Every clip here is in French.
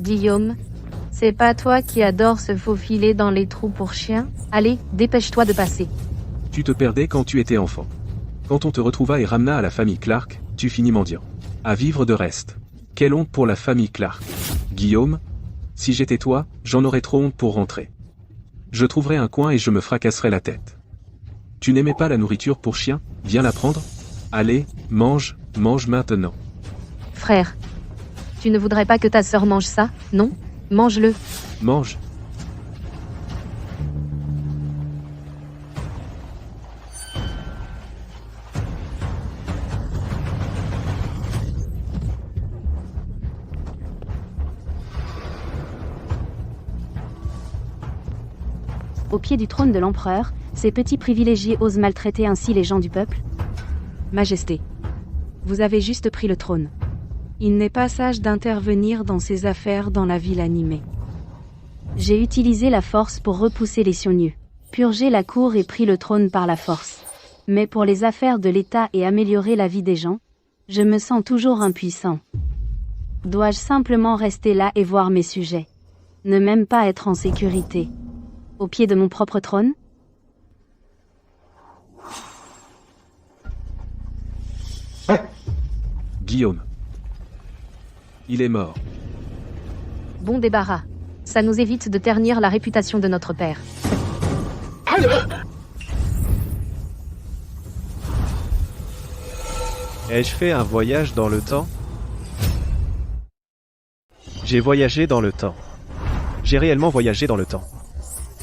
Guillaume, c'est pas toi qui adore se faufiler dans les trous pour chiens? Allez, dépêche-toi de passer. Tu te perdais quand tu étais enfant. Quand on te retrouva et ramena à la famille Clark, tu finis mendiant. À vivre de reste. Quelle honte pour la famille Clark. Guillaume, si j'étais toi, j'en aurais trop honte pour rentrer. Je trouverais un coin et je me fracasserais la tête. Tu n'aimais pas la nourriture pour chien? Viens la prendre? Allez, mange, mange maintenant. Frère, tu ne voudrais pas que ta sœur mange ça, non? Mange-le. Mange. Au pied du trône de l'empereur, ces petits privilégiés osent maltraiter ainsi les gens du peuple? Majesté, vous avez juste pris le trône. Il n'est pas sage d'intervenir dans ces affaires dans la ville animée. J'ai utilisé la force pour repousser les Sionnieux, purger la cour et pris le trône par la force. Mais pour les affaires de l'État et améliorer la vie des gens, je me sens toujours impuissant. Dois-je simplement rester là et voir mes sujets? Ne même pas être en sécurité? Au pied de mon propre trône? Guillaume. Il est mort. Bon débarras. Ça nous évite de ternir la réputation de notre père. Ai-je fait un voyage dans le temps? J'ai voyagé dans le temps. J'ai réellement voyagé dans le temps.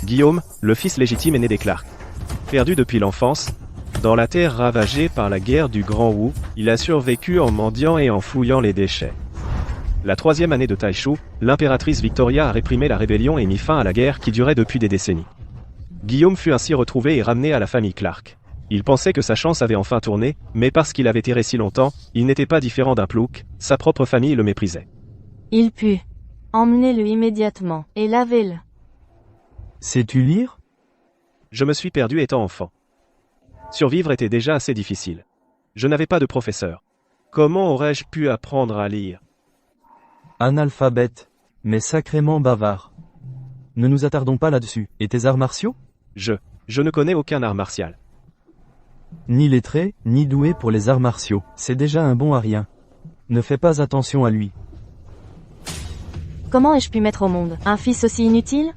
Guillaume, le fils légitime aîné des Clark. Perdu depuis l'enfance, dans la terre ravagée par la guerre du Grand Wu, il a survécu en mendiant et en fouillant les déchets. La 3e année de Taishu, l'impératrice Victoria a réprimé la rébellion et mis fin à la guerre qui durait depuis des décennies. Guillaume fut ainsi retrouvé et ramené à la famille Clark. Il pensait que sa chance avait enfin tourné, mais parce qu'il avait erré si longtemps, il n'était pas différent d'un plouc, sa propre famille le méprisait. Il pue. Emmenez-le immédiatement, et lavez-le. Sais-tu lire? Je me suis perdu étant enfant. Survivre était déjà assez difficile. Je n'avais pas de professeur. Comment aurais-je pu apprendre à lire? Analphabète, mais sacrément bavard. Ne nous attardons pas là-dessus. Et tes arts martiaux? Je ne connais aucun art martial. Ni lettré, ni doué pour les arts martiaux. C'est déjà un bon à rien. Ne fais pas attention à lui. Comment ai-je pu mettre au monde un fils aussi inutile?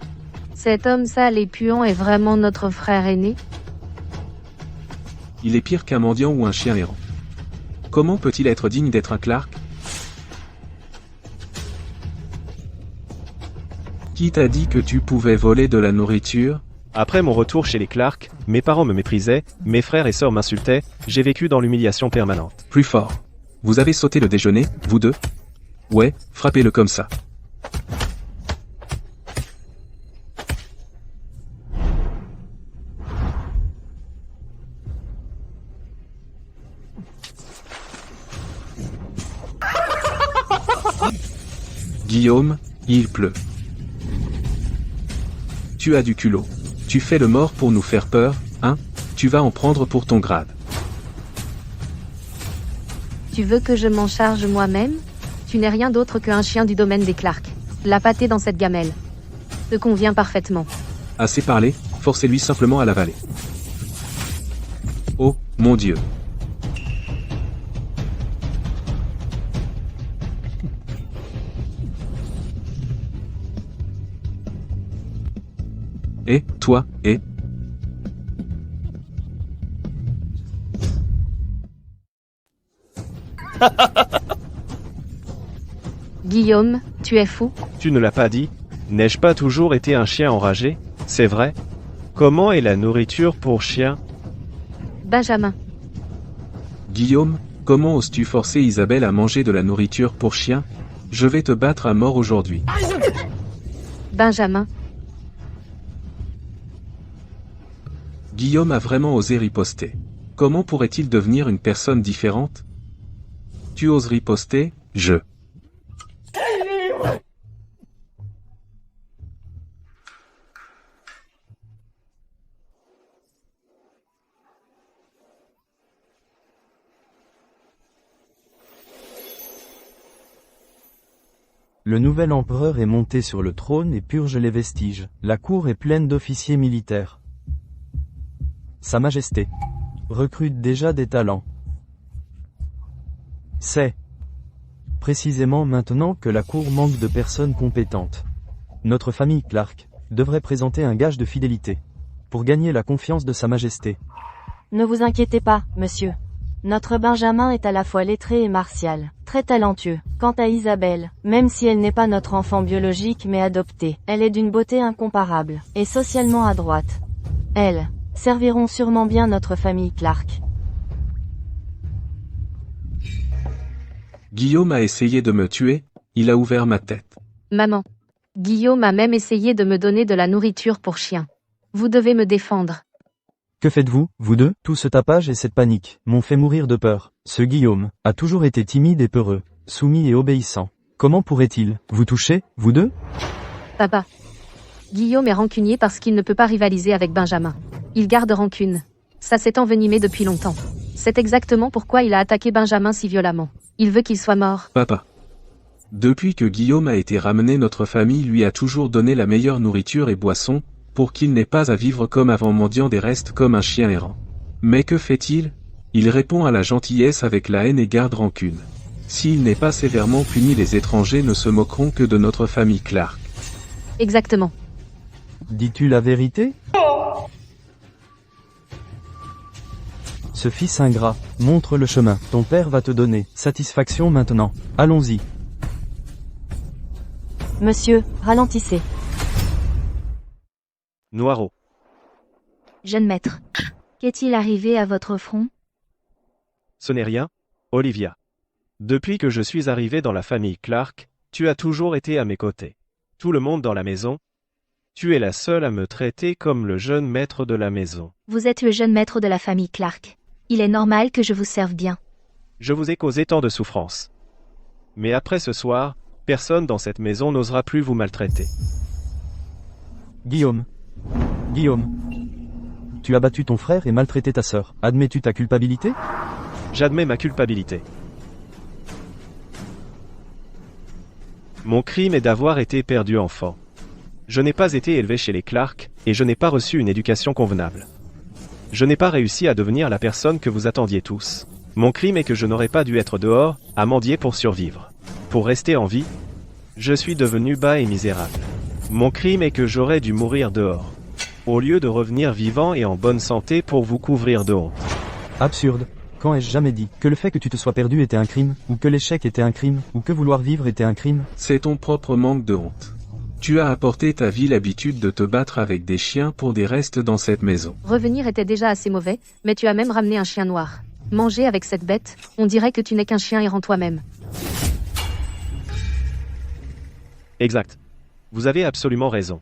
Cet homme sale et puant est vraiment notre frère aîné? Il est pire qu'un mendiant ou un chien errant. Comment peut-il être digne d'être un Clark? Qui t'a dit que tu pouvais voler de la nourriture? Après mon retour chez les Clark, mes parents me méprisaient, mes frères et sœurs m'insultaient, j'ai vécu dans l'humiliation permanente. Plus fort. Vous avez sauté le déjeuner, vous deux? Ouais, frappez-le comme ça. Guillaume, il pleut. Tu as du culot. Tu fais le mort pour nous faire peur, hein? Tu vas en prendre pour ton grade. Tu veux que je m'en charge moi-même? Tu n'es rien d'autre qu'un chien du domaine des Clark. La pâtée dans cette gamelle te convient parfaitement. Assez parlé, forcez-lui simplement à l'avaler. Oh, mon Dieu. Et, toi, et... Guillaume, tu es fou? Tu ne l'as pas dit? N'ai-je pas toujours été un chien enragé? C'est vrai? Comment est la nourriture pour chien? Benjamin. Guillaume, comment oses-tu forcer Isabelle à manger de la nourriture pour chien? Je vais te battre à mort aujourd'hui. Benjamin. Guillaume a vraiment osé riposter. Comment pourrait-il devenir une personne différente? Tu oses riposter, je... Le nouvel empereur est monté sur le trône et purge les vestiges. La cour est pleine d'officiers militaires. Sa Majesté recrute déjà des talents. C'est précisément maintenant que la cour manque de personnes compétentes. Notre famille Clark devrait présenter un gage de fidélité pour gagner la confiance de Sa Majesté. Ne vous inquiétez pas, monsieur. Notre Benjamin est à la fois lettré et martial, très talentueux. Quant à Isabelle, même si elle n'est pas notre enfant biologique mais adoptée, elle est d'une beauté incomparable, et socialement à droite. Elles serviront sûrement bien notre famille Clark. Guillaume a essayé de me tuer, il a ouvert ma tête. Maman. Guillaume a même essayé de me donner de la nourriture pour chien. Vous devez me défendre. Que faites-vous, vous deux? Tout ce tapage et cette panique m'ont fait mourir de peur. Ce Guillaume a toujours été timide et peureux, soumis et obéissant. Comment pourrait-il vous toucher, vous deux? Papa. Guillaume est rancunier parce qu'il ne peut pas rivaliser avec Benjamin. Il garde rancune. Ça s'est envenimé depuis longtemps. C'est exactement pourquoi il a attaqué Benjamin si violemment. Il veut qu'il soit mort. Papa. Depuis que Guillaume a été ramené, notre famille lui a toujours donné la meilleure nourriture et boisson, pour qu'il n'ait pas à vivre comme avant, mendiant des restes comme un chien errant. Mais que fait-il? Il répond à la gentillesse avec la haine et garde rancune. S'il n'est pas sévèrement puni, les étrangers ne se moqueront que de notre famille Clark. Exactement. Dis-tu la vérité? Ce fils ingrat montre le chemin. Ton père va te donner satisfaction maintenant. Allons-y. Monsieur, ralentissez. Noiro. Jeune maître. Qu'est-il arrivé à votre front? Ce n'est rien, Olivia. Depuis que je suis arrivé dans la famille Clark, tu as toujours été à mes côtés. Tout le monde dans la maison. Tu es la seule à me traiter comme le jeune maître de la maison. Vous êtes le jeune maître de la famille Clark. Il est normal que je vous serve bien. Je vous ai causé tant de souffrance. Mais après ce soir, personne dans cette maison n'osera plus vous maltraiter. Guillaume. Guillaume. Tu as battu ton frère et maltraité ta sœur. Admets-tu ta culpabilité? J'admets ma culpabilité. Mon crime est d'avoir été perdu enfant. Je n'ai pas été élevé chez les Clark, et je n'ai pas reçu une éducation convenable. Je n'ai pas réussi à devenir la personne que vous attendiez tous. Mon crime est que je n'aurais pas dû être dehors, à mendier pour survivre. Pour rester en vie, je suis devenu bas et misérable. Mon crime est que j'aurais dû mourir dehors, au lieu de revenir vivant et en bonne santé pour vous couvrir de honte. Absurde. Quand ai-je jamais dit que le fait que tu te sois perdu était un crime, ou que l'échec était un crime, ou que vouloir vivre était un crime? C'est ton propre manque de honte. Tu as apporté ta vie l'habitude de te battre avec des chiens pour des restes dans cette maison. Revenir était déjà assez mauvais, mais tu as même ramené un chien noir. Manger avec cette bête, on dirait que tu n'es qu'un chien errant toi-même. Exact. Vous avez absolument raison.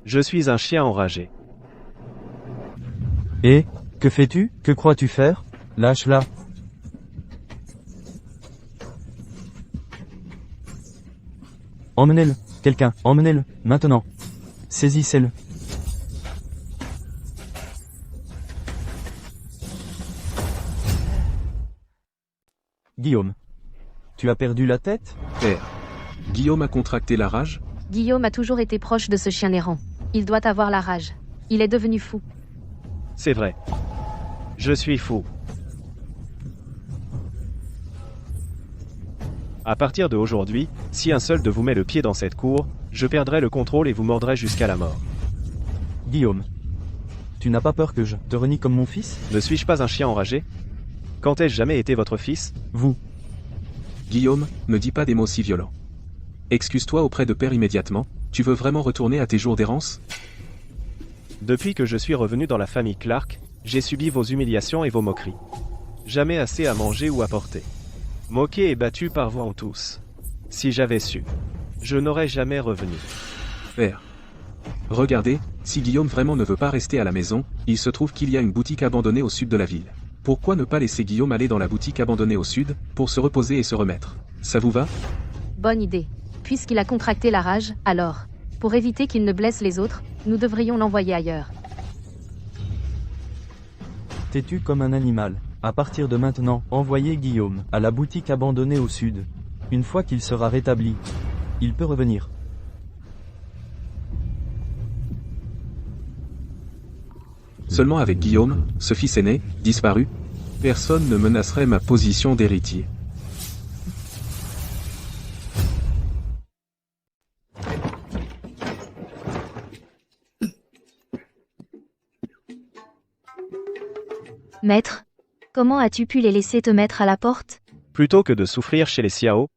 Je suis un chien enragé. Et, que fais-tu? Que crois-tu faire? Lâche-la. Emmenez-le. Quelqu'un, emmenez-le, maintenant. Saisissez-le. Guillaume. Tu as perdu la tête? Père. Guillaume a contracté la rage? Guillaume a toujours été proche de ce chien errant. Il doit avoir la rage. Il est devenu fou. C'est vrai. Je suis fou. À partir de aujourd'hui, si un seul de vous met le pied dans cette cour, je perdrai le contrôle et vous mordrai jusqu'à la mort. Guillaume. Tu n'as pas peur que je te renie comme mon fils? Ne suis-je pas un chien enragé? Quand ai-je jamais été votre fils? Vous. Guillaume, ne dis pas des mots si violents. Excuse-toi auprès de père immédiatement, tu veux vraiment retourner à tes jours d'errance? Depuis que je suis revenu dans la famille Clark, j'ai subi vos humiliations et vos moqueries. Jamais assez à manger ou à porter. Moqué et battu par vous en tous. Si j'avais su, je n'aurais jamais revenu. Père. Regardez, si Guillaume vraiment ne veut pas rester à la maison, il se trouve qu'il y a une boutique abandonnée au sud de la ville. Pourquoi ne pas laisser Guillaume aller dans la boutique abandonnée au sud, pour se reposer et se remettre? Ça vous va? Bonne idée. Puisqu'il a contracté la rage, alors, pour éviter qu'il ne blesse les autres, nous devrions l'envoyer ailleurs. Têtu comme un animal. À partir de maintenant, envoyez Guillaume à la boutique abandonnée au sud. Une fois qu'il sera rétabli, Il peut revenir. Seulement avec Guillaume, ce fils aîné, disparu, personne ne menacerait ma position d'héritier. Maître, comment as-tu pu les laisser te mettre à la porte? Plutôt que de souffrir chez les Xiao,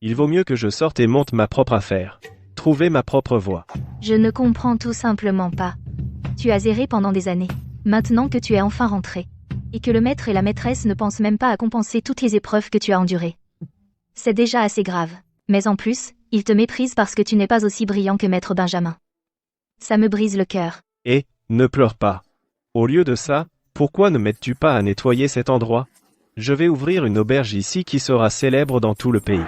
il vaut mieux que je sorte et monte ma propre affaire. Trouver ma propre voie. Je ne comprends tout simplement pas. Tu as erré pendant des années. Maintenant que tu es enfin rentré. Et que le maître et la maîtresse ne pensent même pas à compenser toutes les épreuves que tu as endurées. C'est déjà assez grave. Mais en plus, ils te méprisent parce que tu n'es pas aussi brillant que maître Benjamin. Ça me brise le cœur. Et, ne pleure pas. Au lieu de ça, pourquoi ne m'aides-tu pas à nettoyer cet endroit? Je vais ouvrir une auberge ici qui sera célèbre dans tout le pays.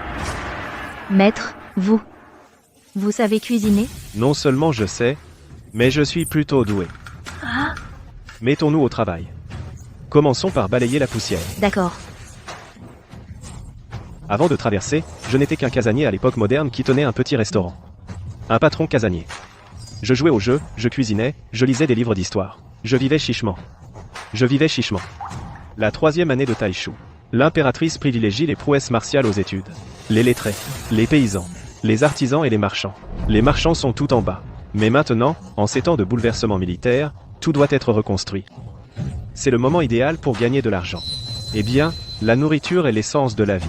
Maître, vous savez cuisiner? Non seulement je sais, mais je suis plutôt doué. Mettons-nous au travail. Commençons par balayer la poussière. D'accord. Avant de traverser, je n'étais qu'un casanier à l'époque moderne qui tenait un petit restaurant. Un patron casanier. Je jouais au jeu, je cuisinais, je lisais des livres d'histoire. Je vivais chichement. La 3e année de Taishu. L'impératrice privilégie les prouesses martiales aux études. Les lettrés, les paysans, les artisans et les marchands. Les marchands sont tout en bas. Mais maintenant, en ces temps de bouleversement militaire, tout doit être reconstruit. C'est le moment idéal pour gagner de l'argent. Eh bien, la nourriture est l'essence de la vie.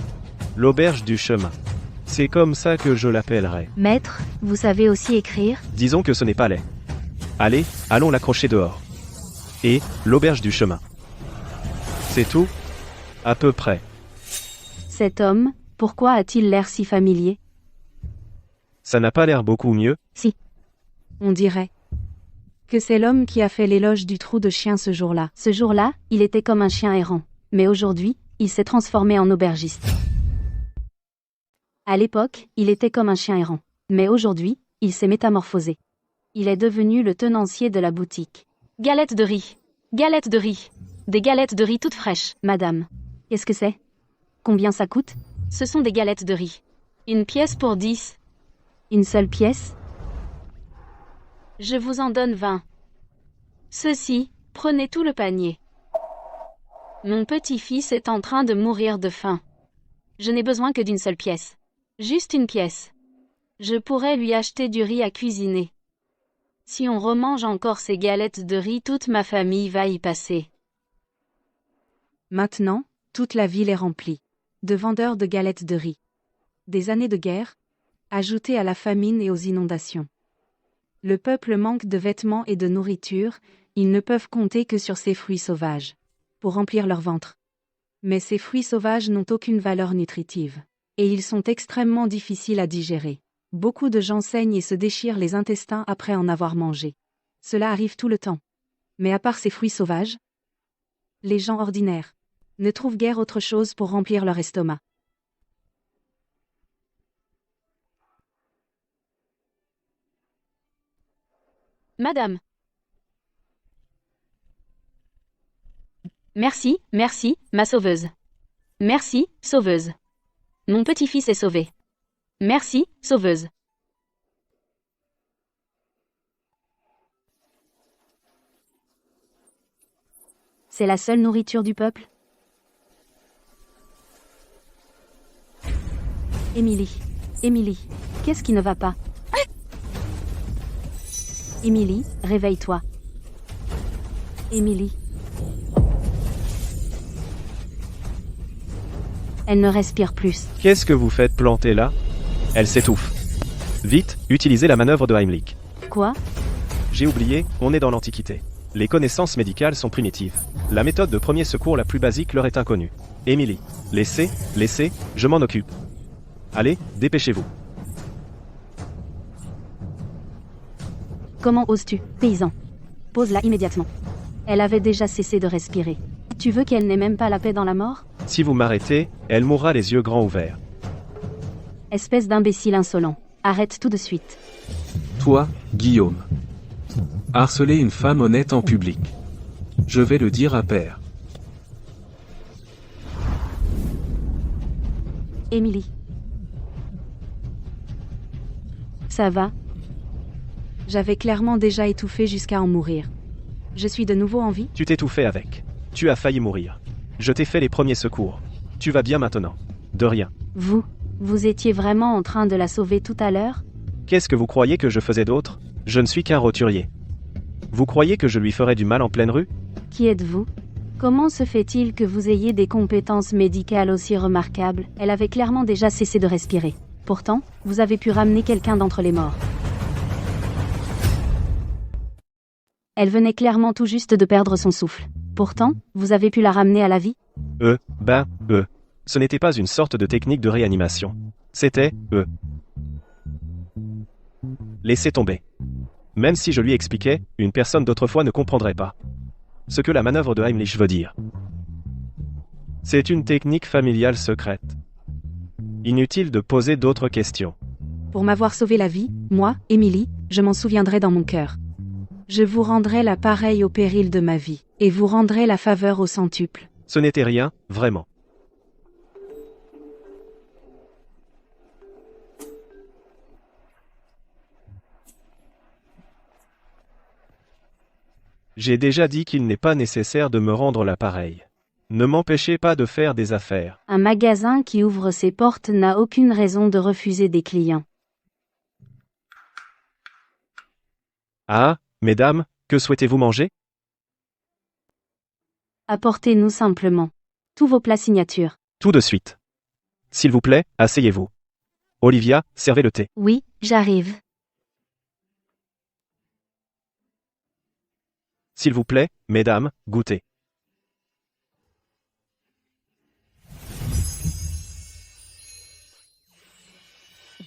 L'auberge du chemin. C'est comme ça que je l'appellerai. Maître, vous savez aussi écrire? Disons que ce n'est pas laid. Allez, allons l'accrocher dehors. Et, l'auberge du chemin. C'est tout? À peu près. Cet homme, pourquoi a-t-il l'air si familier? Ça n'a pas l'air beaucoup mieux? On dirait que c'est l'homme qui a fait l'éloge du trou de chien ce jour-là. Ce jour-là, il était comme un chien errant. Mais aujourd'hui, il s'est transformé en aubergiste. À l'époque, il était comme un chien errant. Mais aujourd'hui, il s'est métamorphosé. Il est devenu le tenancier de la boutique. Galettes de riz. Galettes de riz. Des galettes de riz toutes fraîches. Madame, qu'est-ce que c'est? Combien ça coûte? Ce sont des galettes de riz. Une pièce pour 10. Une seule pièce? Je vous en donne 20. Ceci, prenez tout le panier. Mon petit-fils est en train de mourir de faim. Je n'ai besoin que d'une seule pièce. Juste une pièce. Je pourrais lui acheter du riz à cuisiner. Si on remange encore ces galettes de riz, toute ma famille va y passer. Maintenant, toute la ville est remplie de vendeurs de galettes de riz. Des années de guerre, ajoutées à la famine et aux inondations. Le peuple manque de vêtements et de nourriture, ils ne peuvent compter que sur ces fruits sauvages pour remplir leur ventre. Mais ces fruits sauvages n'ont aucune valeur nutritive. Et ils sont extrêmement difficiles à digérer. Beaucoup de gens saignent et se déchirent les intestins après en avoir mangé. Cela arrive tout le temps. Mais à part ces fruits sauvages, les gens ordinaires ne trouvent guère autre chose pour remplir leur estomac. Madame. Merci, ma sauveuse. Merci, sauveuse. Mon petit-fils est sauvé. Merci, sauveuse. C'est la seule nourriture du peuple? Émilie, qu'est-ce qui ne va pas? Émilie, réveille-toi. Émilie. Elle ne respire plus. Qu'est-ce que vous faites planter là? Elle s'étouffe. Vite, utilisez la manœuvre de Heimlich. Quoi? J'ai oublié, on est dans l'Antiquité. Les connaissances médicales sont primitives. La méthode de premier secours la plus basique leur est inconnue. Émilie, laissez, je m'en occupe. Allez, dépêchez-vous. Comment oses-tu, paysan? Pose-la immédiatement. Elle avait déjà cessé de respirer. Tu veux qu'elle n'ait même pas la paix dans la mort? Si vous m'arrêtez, elle mourra les yeux grands ouverts. Espèce d'imbécile insolent. Arrête tout de suite. Toi, Guillaume. Harceler une femme honnête en public. Je vais le dire à père. Émilie. Ça va? J'avais clairement déjà étouffé jusqu'à en mourir. Je suis de nouveau en vie? Tu t'étouffais avec. Tu as failli mourir. Je t'ai fait les premiers secours. Tu vas bien maintenant. De rien. Vous étiez vraiment en train de la sauver tout à l'heure? Qu'est-ce que vous croyez que je faisais d'autre? Je ne suis qu'un roturier. Vous croyez que je lui ferais du mal en pleine rue? Qui êtes-vous? Comment se fait-il que vous ayez des compétences médicales aussi remarquables? Elle avait clairement déjà cessé de respirer. Pourtant, vous avez pu ramener quelqu'un d'entre les morts. Elle venait clairement tout juste de perdre son souffle. Pourtant, vous avez pu la ramener à la vie? Ce n'était pas une sorte de technique de réanimation. C'était, Laissez tomber. Même si je lui expliquais, une personne d'autrefois ne comprendrait pas ce que la manœuvre de Heimlich veut dire. C'est une technique familiale secrète. Inutile de poser d'autres questions. Pour m'avoir sauvé la vie, moi, Émilie, je m'en souviendrai dans mon cœur. Je vous rendrai la pareille au péril de ma vie, et vous rendrai la faveur au centuple. Ce n'était rien, vraiment. J'ai déjà dit qu'il n'est pas nécessaire de me rendre l'appareil. Ne m'empêchez pas de faire des affaires. Un magasin qui ouvre ses portes n'a aucune raison de refuser des clients. Ah, mesdames, que souhaitez-vous manger? Apportez-nous simplement tous vos plats signatures. Tout de suite. S'il vous plaît, asseyez-vous. Olivia, servez le thé. Oui, j'arrive. S'il vous plaît, mesdames, goûtez.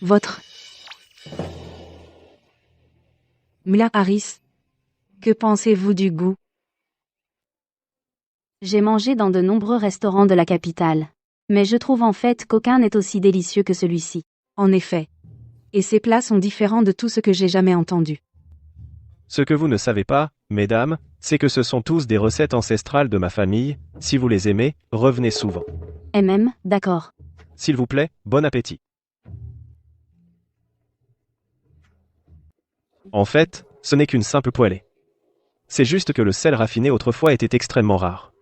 Votre Mla Harris, que pensez-vous du goût? J'ai mangé dans de nombreux restaurants de la capitale. Mais je trouve en fait qu'aucun n'est aussi délicieux que celui-ci. En effet. Et ces plats sont différents de tout ce que j'ai jamais entendu. Ce que vous ne savez pas, mesdames, c'est que ce sont tous des recettes ancestrales de ma famille. Si vous les aimez, revenez souvent. D'accord. S'il vous plaît, bon appétit. En fait, ce n'est qu'une simple poêlée. C'est juste que le sel raffiné autrefois était extrêmement rare.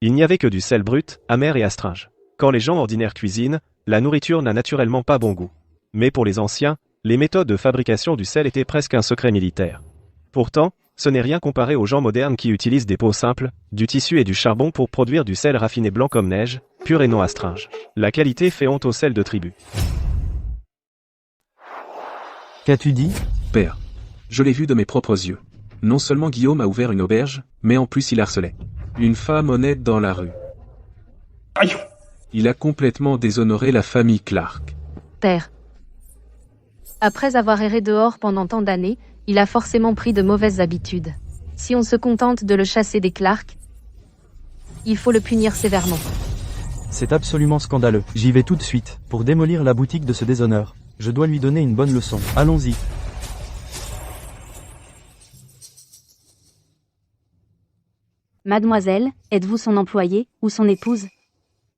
Il n'y avait que du sel brut, amer et astringe. Quand les gens ordinaires cuisinent, la nourriture n'a naturellement pas bon goût. Mais pour les anciens, les méthodes de fabrication du sel étaient presque un secret militaire. Pourtant, ce n'est rien comparé aux gens modernes qui utilisent des pots simples, du tissu et du charbon pour produire du sel raffiné blanc comme neige, pur et non astringe. La qualité fait honte au sel de tribu. Qu'as-tu dit? Père. Je l'ai vu de mes propres yeux. Non seulement Guillaume a ouvert une auberge, mais en plus il harcelait une femme honnête dans la rue. Il a complètement déshonoré la famille Clark. Père. Après avoir erré dehors pendant tant d'années, il a forcément pris de mauvaises habitudes. Si on se contente de le chasser des Clark, il faut le punir sévèrement. C'est absolument scandaleux. J'y vais tout de suite, pour démolir la boutique de ce déshonneur. Je dois lui donner une bonne leçon. Allons-y. Mademoiselle, êtes-vous son employée, ou son épouse?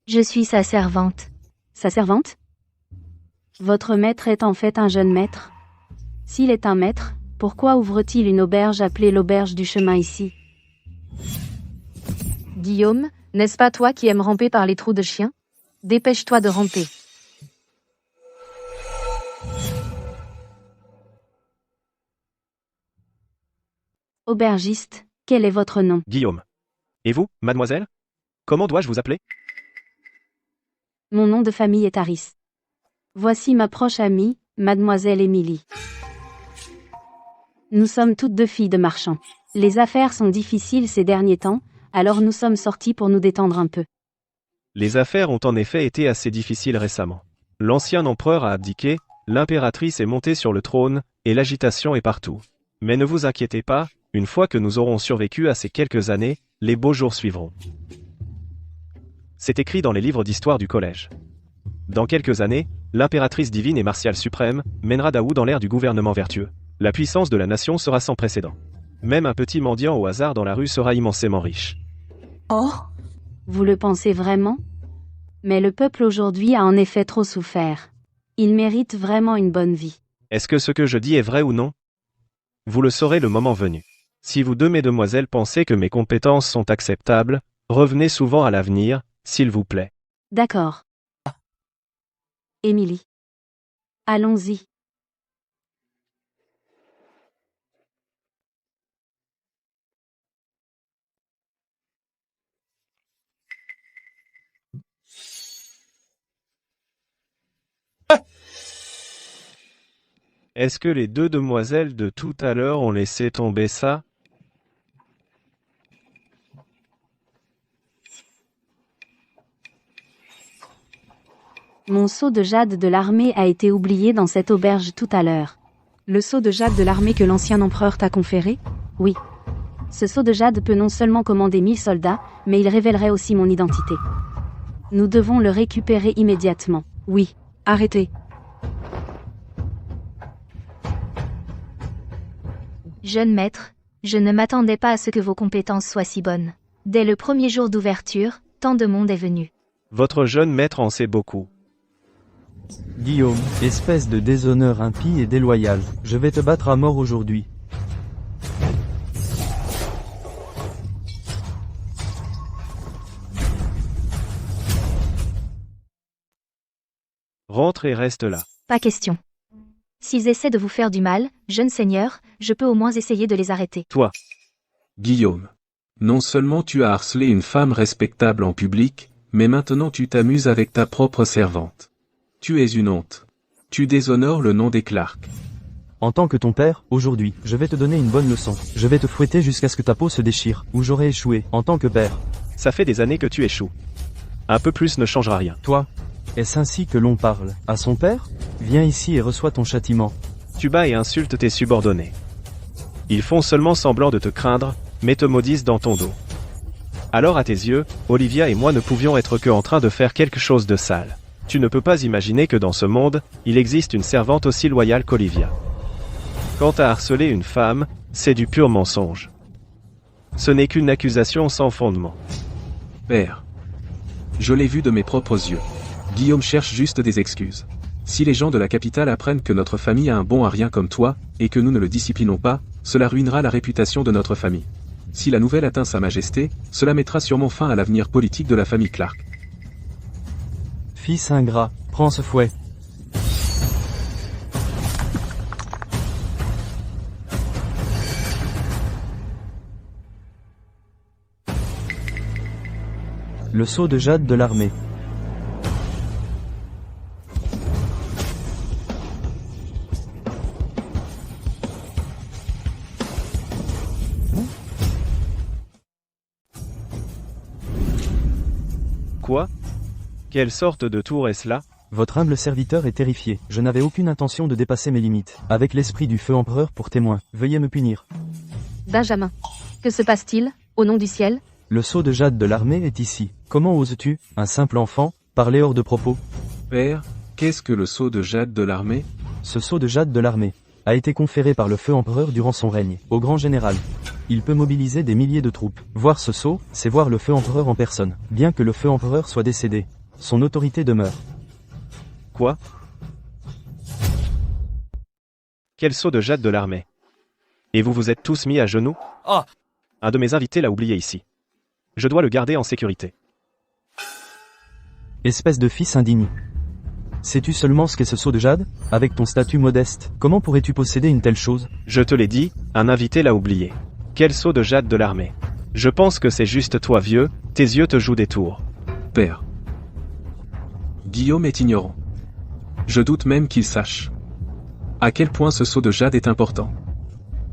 Je suis sa servante. Sa servante? Votre maître est en fait un jeune maître? S'il est un maître, pourquoi ouvre-t-il une auberge appelée l'auberge du chemin ici? Guillaume, n'est-ce pas toi qui aimes ramper par les trous de chien? Dépêche-toi de ramper. Aubergiste, quel est votre nom? Guillaume. Et vous, mademoiselle? Comment dois-je vous appeler? Mon nom de famille est Harris. Voici ma proche amie, mademoiselle Émilie. Nous sommes toutes deux filles de marchands. Les affaires sont difficiles ces derniers temps, alors nous sommes sortis pour nous détendre un peu. Les affaires ont en effet été assez difficiles récemment. L'ancien empereur a abdiqué, l'impératrice est montée sur le trône, et l'agitation est partout. Mais ne vous inquiétez pas, une fois que nous aurons survécu à ces quelques années, les beaux jours suivront. C'est écrit dans les livres d'histoire du collège. Dans quelques années, l'impératrice divine et martiale suprême mènera Daou dans l'ère du gouvernement vertueux. La puissance de la nation sera sans précédent. Même un petit mendiant au hasard dans la rue sera immensément riche. Oh! Vous le pensez vraiment? Mais le peuple aujourd'hui a en effet trop souffert. Il mérite vraiment une bonne vie. Est-ce que ce que je dis est vrai ou non? Vous le saurez le moment venu. Si vous deux mesdemoiselles pensez que mes compétences sont acceptables, revenez souvent à l'avenir, s'il vous plaît. D'accord. Émilie. Allons-y. Est-ce que les deux demoiselles de tout à l'heure ont laissé tomber ça? Mon seau de jade de l'armée a été oublié dans cette auberge tout à l'heure. Le sceau de jade de l'armée que l'ancien empereur t'a conféré? Oui. Ce seau de jade peut non seulement commander 1000 soldats, mais il révélerait aussi mon identité. Nous devons le récupérer immédiatement. Oui. Arrêtez. Jeune maître, je ne m'attendais pas à ce que vos compétences soient si bonnes. Dès le premier jour d'ouverture, tant de monde est venu. Votre jeune maître en sait beaucoup. Guillaume, espèce de déshonneur impie et déloyal, je vais te battre à mort aujourd'hui. Rentre et reste là. Pas question. S'ils essaient de vous faire du mal, jeune seigneur, je peux au moins essayer de les arrêter. Toi. Guillaume. Non seulement tu as harcelé une femme respectable en public, mais maintenant tu t'amuses avec ta propre servante. Tu es une honte. Tu déshonores le nom des Clark. En tant que ton père, aujourd'hui, je vais te donner une bonne leçon. Je vais te fouetter jusqu'à ce que ta peau se déchire, ou j'aurai échoué, en tant que père. Ça fait des années que tu échoues. Un peu plus ne changera rien. Toi, est-ce ainsi que l'on parle à son père? Viens ici et reçois ton châtiment. Tu bats et insultes tes subordonnés. Ils font seulement semblant de te craindre, mais te maudissent dans ton dos. Alors à tes yeux, Olivia et moi ne pouvions être que en train de faire quelque chose de sale. Tu ne peux pas imaginer que dans ce monde, il existe une servante aussi loyale qu'Olivia. Quant à harceler une femme, c'est du pur mensonge. Ce n'est qu'une accusation sans fondement. Père. Je l'ai vu de mes propres yeux. Guillaume cherche juste des excuses. Si les gens de la capitale apprennent que notre famille a un bon à rien comme toi, et que nous ne le disciplinons pas, cela ruinera la réputation de notre famille. Si la nouvelle atteint Sa Majesté, cela mettra sûrement fin à l'avenir politique de la famille Clark. Fils ingrat, prends ce fouet. Le sceau de jade de l'armée. Quoi? Quelle sorte de tour est-ce là? Votre humble serviteur est terrifié. Je n'avais aucune intention de dépasser mes limites. Avec l'esprit du feu empereur pour témoin, veuillez me punir. Benjamin. Que se passe-t-il, au nom du ciel? Le sceau de jade de l'armée est ici. Comment oses-tu, un simple enfant, parler hors de propos? Père, qu'est-ce que le sceau de jade de l'armée? Ce sceau de jade de l'armée a été conféré par le feu empereur durant son règne, au grand général. Il peut mobiliser des milliers de troupes. Voir ce sceau, c'est voir le feu empereur en personne. Bien que le feu empereur soit décédé, son autorité demeure. Quoi? Quel sceau de jade de l'armée? Et vous vous êtes tous mis à genoux? Un de mes invités l'a oublié ici. Je dois le garder en sécurité. Espèce de fils indigne. Sais-tu seulement ce qu'est ce sceau de jade? Avec ton statut modeste, comment pourrais-tu posséder une telle chose? Je te l'ai dit, un invité l'a oublié. Quel sceau de jade de l'armée? Je pense que c'est juste toi vieux, tes yeux te jouent des tours. Père. Guillaume est ignorant. Je doute même qu'il sache. À quel point ce sceau de jade est important.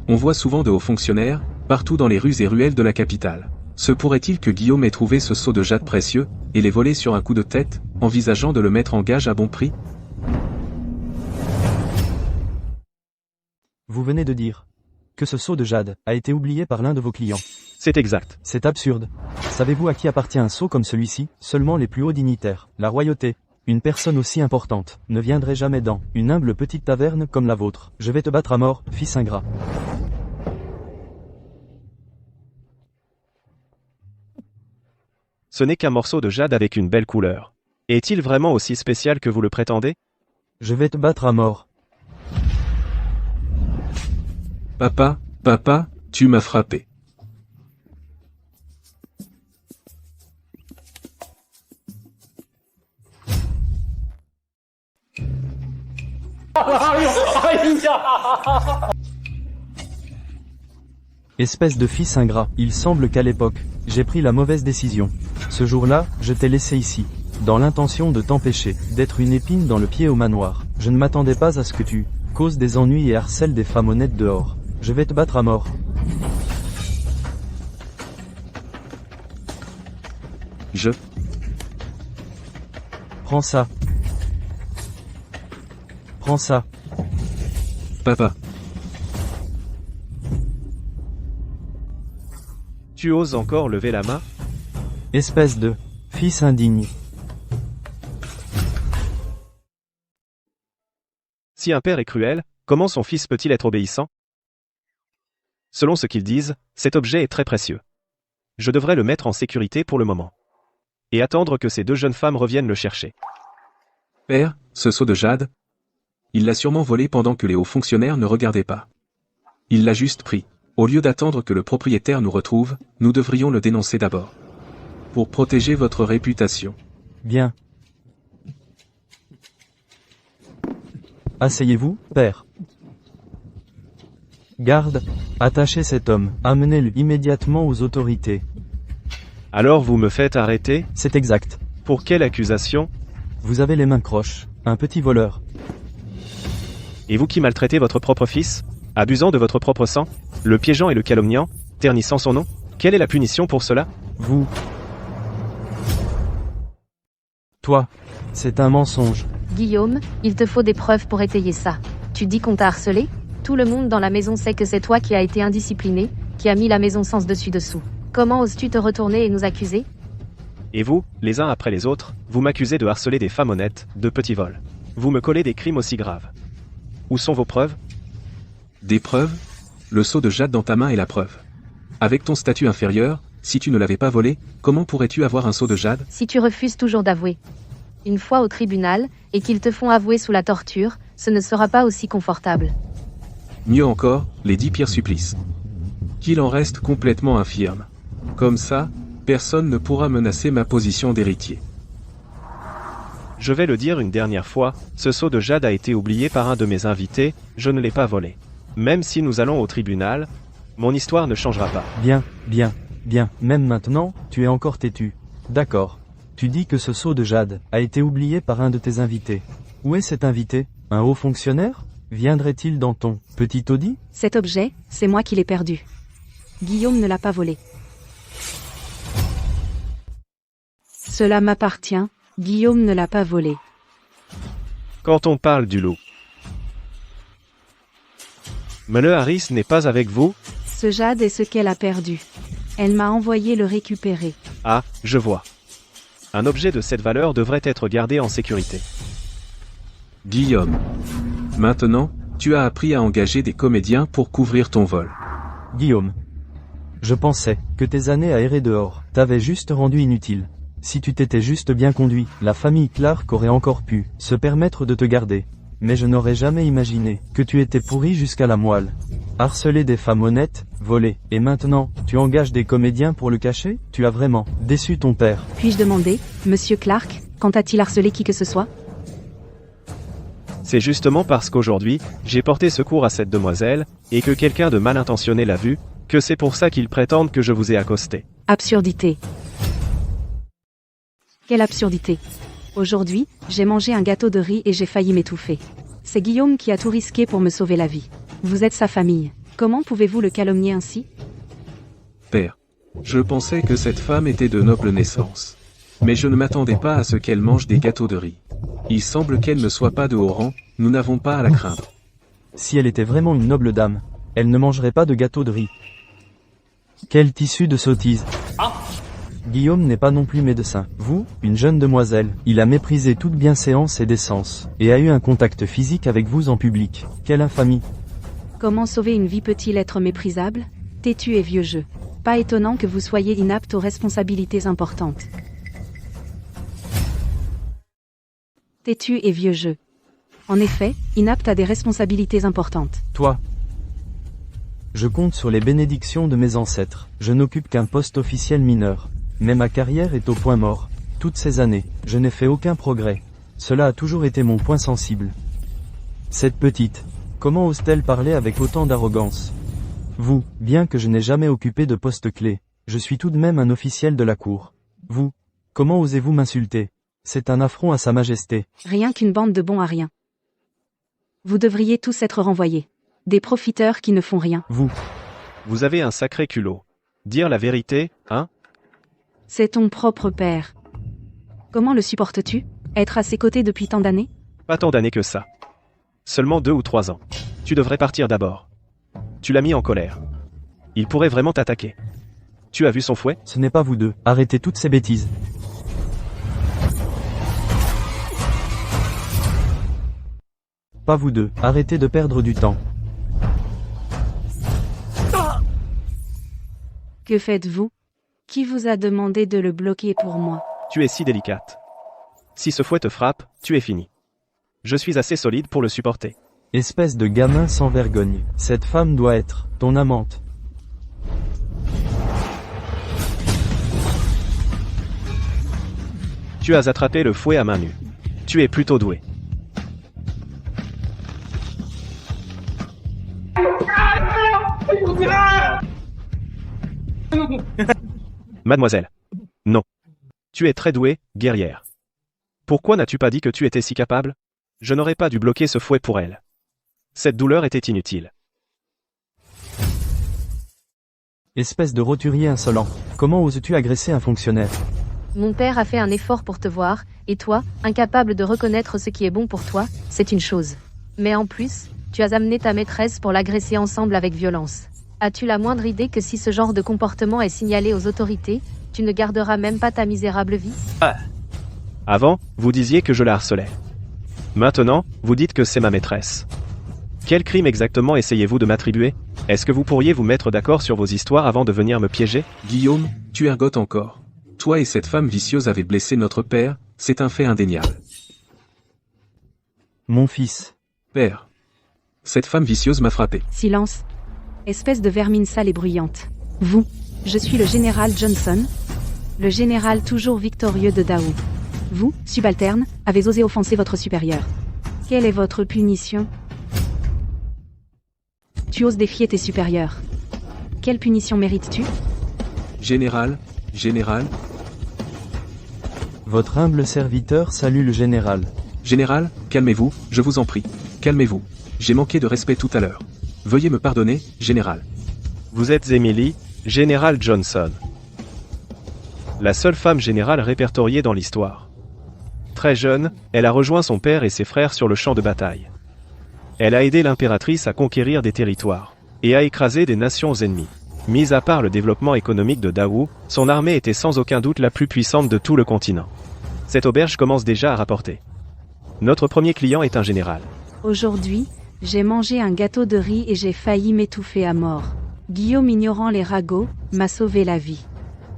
On voit souvent de hauts fonctionnaires, partout dans les rues et ruelles de la capitale. Se pourrait-il que Guillaume ait trouvé ce sceau de jade précieux, et l'ait volé sur un coup de tête, envisageant de le mettre en gage à bon prix? Vous venez de dire que ce sceau de jade a été oublié par l'un de vos clients. C'est exact. C'est absurde. Savez-vous à qui appartient un sceau comme celui-ci? Seulement les plus hauts dignitaires, la royauté. Une personne aussi importante ne viendrait jamais dans une humble petite taverne comme la vôtre. Je vais te battre à mort, fils ingrat. Ce n'est qu'un morceau de jade avec une belle couleur. Est-il vraiment aussi spécial que vous le prétendez? Je vais te battre à mort. Papa, papa, tu m'as frappé. Espèce de fils ingrat, il semble qu'à l'époque, j'ai pris la mauvaise décision. Ce jour-là, je t'ai laissé ici, dans l'intention de t'empêcher d'être une épine dans le pied au manoir. Je ne m'attendais pas à ce que tu causes des ennuis et harcèles des femmes honnêtes dehors. Je vais te battre à mort. Je... Prends ça. Prends ça. Papa. Tu oses encore lever la main? Espèce de fils indigne. Si un père est cruel, comment son fils peut-il être obéissant? Selon ce qu'ils disent, cet objet est très précieux. Je devrais le mettre en sécurité pour le moment. Et attendre que ces deux jeunes femmes reviennent le chercher. Père, ce seau de jade? Il l'a sûrement volé pendant que les hauts fonctionnaires ne regardaient pas. Il l'a juste pris. Au lieu d'attendre que le propriétaire nous retrouve, nous devrions le dénoncer d'abord. Pour protéger votre réputation. Bien. Asseyez-vous, père. Garde, attachez cet homme, amenez-le immédiatement aux autorités. Alors vous me faites arrêter? C'est exact. Pour quelle accusation? Vous avez les mains croches, un petit voleur. Et vous qui maltraitez votre propre fils? Abusant de votre propre sang? Le piégeant et le calomniant? Ternissant son nom? Quelle est la punition pour cela? Vous. Toi. C'est un mensonge. Guillaume, il te faut des preuves pour étayer ça. Tu dis qu'on t'a harcelé? Tout le monde dans la maison sait que c'est toi qui as été indiscipliné, qui a mis la maison sens dessus dessous. Comment oses-tu te retourner et nous accuser? Et vous, les uns après les autres, vous m'accusez de harceler des femmes honnêtes, de petits vols. Vous me collez des crimes aussi graves. Où sont vos preuves? Des preuves? Le seau de jade dans ta main est la preuve. Avec ton statut inférieur, si tu ne l'avais pas volé, comment pourrais-tu avoir un seau de jade? Si tu refuses toujours d'avouer. Une fois au tribunal, et qu'ils te font avouer sous la torture, ce ne sera pas aussi confortable. Mieux encore, les 10 pires supplices. Qu'il en reste complètement infirme. Comme ça, personne ne pourra menacer ma position d'héritier. Je vais le dire une dernière fois, ce seau de jade a été oublié par un de mes invités, je ne l'ai pas volé. Même si nous allons au tribunal, mon histoire ne changera pas. Bien, bien, bien. Même maintenant, tu es encore têtu. D'accord. Tu dis que ce seau de jade a été oublié par un de tes invités. Où est cet invité? Un haut fonctionnaire? Viendrait-il dans ton petit taudis? Cet objet, c'est moi qui l'ai perdu. Guillaume ne l'a pas volé. Cela m'appartient, Guillaume ne l'a pas volé. Quand on parle du loup. Mele Harris n'est pas avec vous? Ce jade est ce qu'elle a perdu. Elle m'a envoyé le récupérer. Ah, je vois. Un objet de cette valeur devrait être gardé en sécurité. Guillaume. Maintenant, tu as appris à engager des comédiens pour couvrir ton vol. Guillaume. Je pensais que tes années à errer dehors t'avaient juste rendu inutile. Si tu t'étais juste bien conduit, la famille Clark aurait encore pu se permettre de te garder. Mais je n'aurais jamais imaginé que tu étais pourri jusqu'à la moelle. Harceler des femmes honnêtes, voler, et maintenant, tu engages des comédiens pour le cacher? Tu as vraiment déçu ton père. Puis-je demander, Monsieur Clark, quand a-t-il harcelé qui que ce soit? C'est justement parce qu'aujourd'hui, j'ai porté secours à cette demoiselle, et que quelqu'un de mal intentionné l'a vue, que c'est pour ça qu'ils prétendent que je vous ai accosté. Absurdité. Quelle absurdité. Aujourd'hui, j'ai mangé un gâteau de riz et j'ai failli m'étouffer. C'est Guillaume qui a tout risqué pour me sauver la vie. Vous êtes sa famille. Comment pouvez-vous le calomnier ainsi? Père. Je pensais que cette femme était de noble naissance. Mais je ne m'attendais pas à ce qu'elle mange des gâteaux de riz. Il semble qu'elle ne soit pas de haut rang, nous n'avons pas à la craindre. Si elle était vraiment une noble dame, elle ne mangerait pas de gâteau de riz. Quel tissu de sottise. Guillaume n'est pas non plus médecin. Vous, une jeune demoiselle, il a méprisé toute bienséance et décence, et a eu un contact physique avec vous en public. Quelle infamie. Comment sauver une vie peut-il être méprisable? Têtu et vieux jeu. Pas étonnant que vous soyez inapte aux responsabilités importantes. Têtu et vieux jeu. En effet, inapte à des responsabilités importantes. Toi. Je compte sur les bénédictions de mes ancêtres. Je n'occupe qu'un poste officiel mineur. Mais ma carrière est au point mort. Toutes ces années, je n'ai fait aucun progrès. Cela a toujours été mon point sensible. Cette petite, comment ose-t-elle parler avec autant d'arrogance? Vous, bien que je n'ai jamais occupé de poste clé, je suis tout de même un officiel de la cour. Vous, comment osez-vous m'insulter? C'est un affront à Sa Majesté. Rien qu'une bande de bons à rien. Vous devriez tous être renvoyés. Des profiteurs qui ne font rien. Vous avez un sacré culot. Dire la vérité, hein? C'est ton propre père. Comment le supportes-tu? Être à ses côtés depuis tant d'années? Pas tant d'années que ça. Seulement 2 ou 3 ans. Tu devrais partir d'abord. Tu l'as mis en colère. Il pourrait vraiment t'attaquer. Tu as vu son fouet? Ce n'est pas vous deux. Arrêtez toutes ces bêtises. Pas vous deux. Arrêtez de perdre du temps. Que faites-vous? Qui vous a demandé de le bloquer pour moi? Tu es si délicate. Si ce fouet te frappe, tu es fini. Je suis assez solide pour le supporter. Espèce de gamin sans vergogne. Cette femme doit être ton amante. Tu as attrapé le fouet à main nue. Tu es plutôt doué. Mademoiselle. Non. Tu es très douée, guerrière. Pourquoi n'as-tu pas dit que tu étais si capable? Je n'aurais pas dû bloquer ce fouet pour elle. Cette douleur était inutile. Espèce de roturier insolent. Comment oses-tu agresser un fonctionnaire? Mon père a fait un effort pour te voir, et toi, incapable de reconnaître ce qui est bon pour toi, c'est une chose. Mais en plus, tu as amené ta maîtresse pour l'agresser ensemble avec violence. As-tu la moindre idée que si ce genre de comportement est signalé aux autorités, tu ne garderas même pas ta misérable vie? Avant, vous disiez que je la harcelais. Maintenant, vous dites que c'est ma maîtresse. Quel crime exactement essayez-vous de m'attribuer? Est-ce que vous pourriez vous mettre d'accord sur vos histoires avant de venir me piéger? Guillaume, tu ergotes encore. Toi et cette femme vicieuse avez blessé notre père, c'est un fait indéniable. Mon fils. Père. Cette femme vicieuse m'a frappé. Silence. Espèce de vermine sale et bruyante. Vous, je suis le général Johnson, le général toujours victorieux de Daou. Vous, subalterne, avez osé offenser votre supérieur. Quelle est votre punition? Tu oses défier tes supérieurs. Quelle punition mérites-tu? Général. Votre humble serviteur salue le général. Général, calmez-vous, je vous en prie. Calmez-vous. J'ai manqué de respect tout à l'heure. Veuillez me pardonner, général. Vous êtes Emily, général Johnson. La seule femme générale répertoriée dans l'histoire. Très jeune, elle a rejoint son père et ses frères sur le champ de bataille. Elle a aidé l'impératrice à conquérir des territoires et à écraser des nations ennemies. Mis à part le développement économique de Daou, son armée était sans aucun doute la plus puissante de tout le continent. Cette auberge commence déjà à rapporter. Notre premier client est un général. Aujourd'hui, j'ai mangé un gâteau de riz et j'ai failli m'étouffer à mort. Guillaume, ignorant les ragots, m'a sauvé la vie.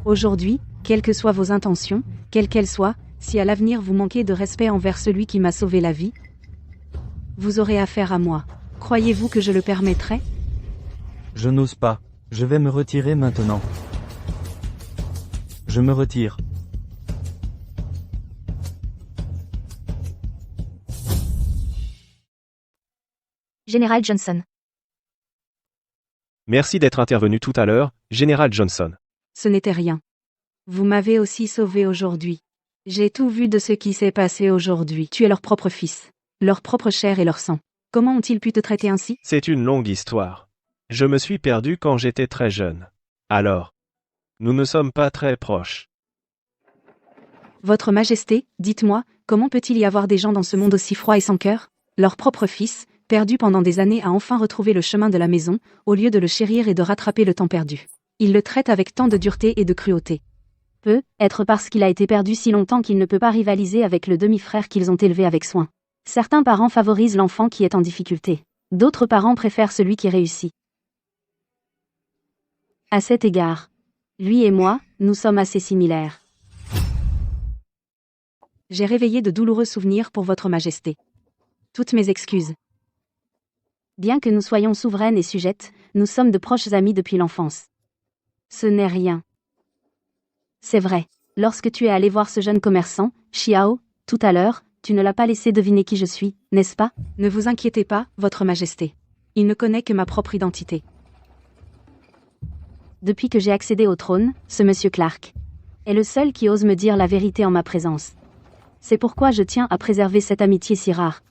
Aujourd'hui, quelles que soient vos intentions, quelles qu'elles soient, si à l'avenir vous manquez de respect envers celui qui m'a sauvé la vie, vous aurez affaire à moi. Croyez-vous que je le permettrai? Je n'ose pas. Je vais me retirer maintenant. Je me retire. Général Johnson. Merci d'être intervenu tout à l'heure, général Johnson. Ce n'était rien. Vous m'avez aussi sauvé aujourd'hui. J'ai tout vu de ce qui s'est passé aujourd'hui. Tu es leur propre fils, leur propre chair et leur sang. Comment ont-ils pu te traiter ainsi? C'est une longue histoire. Je me suis perdu quand j'étais très jeune. Alors, nous ne sommes pas très proches. Votre Majesté, dites-moi, comment peut-il y avoir des gens dans ce monde aussi froid et sans cœur? Leur propre fils, perdu pendant des années, a enfin retrouvé le chemin de la maison, au lieu de le chérir et de rattraper le temps perdu. Il le traite avec tant de dureté et de cruauté. Peut être parce qu'il a été perdu si longtemps qu'il ne peut pas rivaliser avec le demi-frère qu'ils ont élevé avec soin. Certains parents favorisent l'enfant qui est en difficulté. D'autres parents préfèrent celui qui réussit. À cet égard, lui et moi, nous sommes assez similaires. J'ai réveillé de douloureux souvenirs pour votre Majesté. Toutes mes excuses. Bien que nous soyons souveraines et sujettes, nous sommes de proches amis depuis l'enfance. Ce n'est rien. C'est vrai. Lorsque tu es allé voir ce jeune commerçant, Xiao, tout à l'heure, tu ne l'as pas laissé deviner qui je suis, n'est-ce pas? Ne vous inquiétez pas, Votre Majesté. Il ne connaît que ma propre identité. Depuis que j'ai accédé au trône, ce monsieur Clark est le seul qui ose me dire la vérité en ma présence. C'est pourquoi je tiens à préserver cette amitié si rare.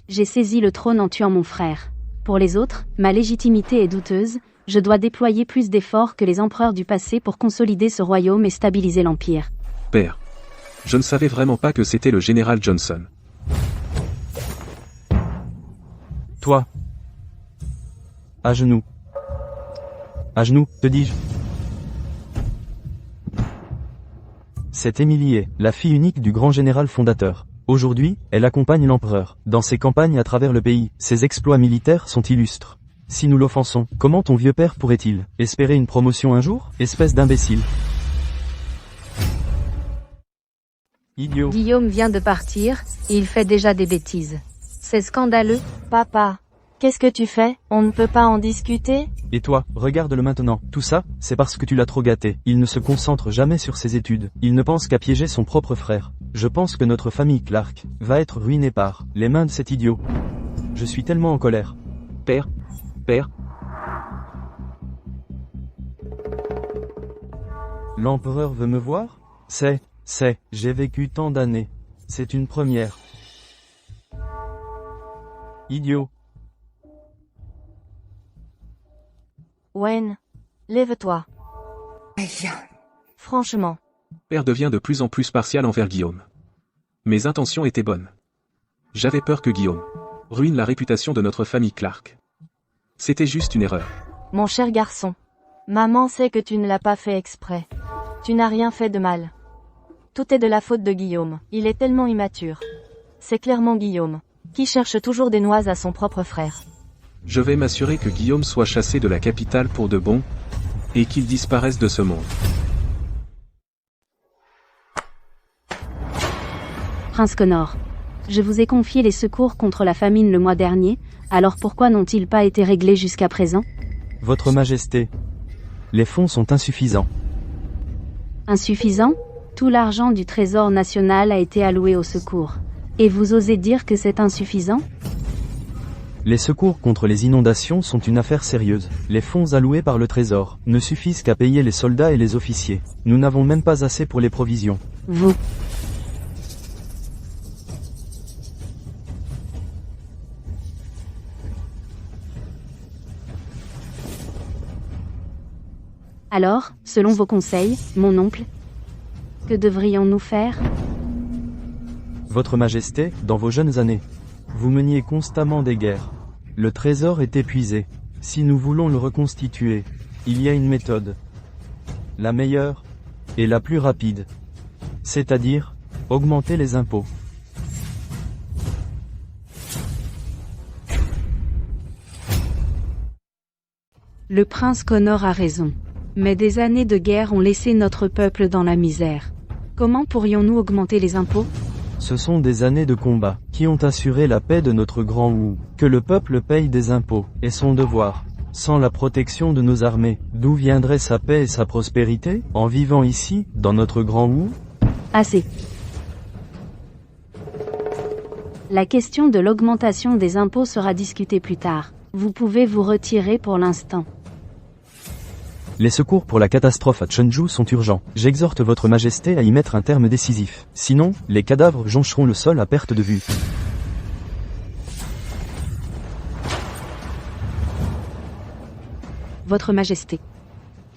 J'ai saisi le trône en tuant mon frère. Pour les autres, ma légitimité est douteuse, je dois déployer plus d'efforts que les empereurs du passé pour consolider ce royaume et stabiliser l'Empire. Père. Je ne savais vraiment pas que c'était le général Johnson. Toi. À genoux. À genoux, te dis-je. C'est Émilie, la fille unique du grand général fondateur. Aujourd'hui, elle accompagne l'empereur dans ses campagnes à travers le pays. Ses exploits militaires sont illustres. Si nous l'offensons, comment ton vieux père pourrait-il espérer une promotion un jour? Espèce d'imbécile. Idiot. Guillaume vient de partir, et il fait déjà des bêtises. C'est scandaleux. Papa. Qu'est-ce que tu fais? On ne peut pas en discuter? Et toi, regarde-le maintenant. Tout ça, c'est parce que tu l'as trop gâté. Il ne se concentre jamais sur ses études. Il ne pense qu'à piéger son propre frère. Je pense que notre famille Clark va être ruinée par les mains de cet idiot. Je suis tellement en colère. Père. Père. L'empereur veut me voir? J'ai vécu tant d'années. C'est une première. Idiot. Wen. Lève-toi. Franchement. Père devient de plus en plus partial envers Guillaume. Mes intentions étaient bonnes. J'avais peur que Guillaume ruine la réputation de notre famille Clark. C'était juste une erreur. Mon cher garçon. Maman sait que tu ne l'as pas fait exprès. Tu n'as rien fait de mal. Tout est de la faute de Guillaume. Il est tellement immature. C'est clairement Guillaume, qui cherche toujours des noises à son propre frère. Je vais m'assurer que Guillaume soit chassé de la capitale pour de bon, et qu'il disparaisse de ce monde. Prince Connor, je vous ai confié les secours contre la famine le mois dernier, alors pourquoi n'ont-ils pas été réglés jusqu'à présent? Votre Majesté. Les fonds sont insuffisants. Insuffisant? Tout l'argent du Trésor national a été alloué au secours. Et vous osez dire que c'est insuffisant? Les secours contre les inondations sont une affaire sérieuse. Les fonds alloués par le Trésor ne suffisent qu'à payer les soldats et les officiers. Nous n'avons même pas assez pour les provisions. Vous. Alors, selon vos conseils, mon oncle, que devrions-nous faire? Votre Majesté, dans vos jeunes années, vous meniez constamment des guerres. Le trésor est épuisé. Si nous voulons le reconstituer, il y a une méthode. La meilleure et la plus rapide. C'est-à-dire, augmenter les impôts. Le prince Connor a raison. Mais des années de guerre ont laissé notre peuple dans la misère. Comment pourrions-nous augmenter les impôts? Ce sont des années de combat qui ont assuré la paix de notre grand Wu. Que le peuple paye des impôts est son devoir. Sans la protection de nos armées, d'où viendrait sa paix et sa prospérité? En vivant ici, dans notre grand Wu? Assez. La question de l'augmentation des impôts sera discutée plus tard. Vous pouvez vous retirer pour l'instant. Les secours pour la catastrophe à Chunju sont urgents. J'exhorte votre majesté à y mettre un terme décisif. Sinon, les cadavres joncheront le sol à perte de vue. Votre Majesté.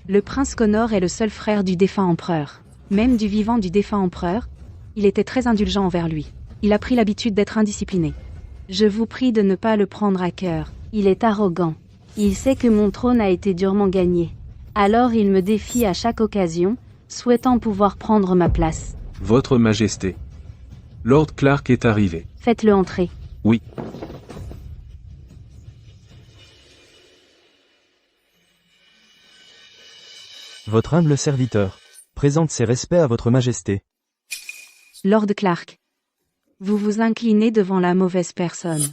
Le prince Connor est le seul frère du défunt empereur. Même du vivant du défunt empereur, il était très indulgent envers lui. Il a pris l'habitude d'être indiscipliné. Je vous prie de ne pas le prendre à cœur. Il est arrogant. Il sait que mon trône a été durement gagné. Alors il me défie à chaque occasion, souhaitant pouvoir prendre ma place. Votre Majesté. Lord Clark est arrivé. Faites-le entrer. Oui. Votre humble serviteur présente ses respects à votre majesté. Lord Clark. Vous vous inclinez devant la mauvaise personne.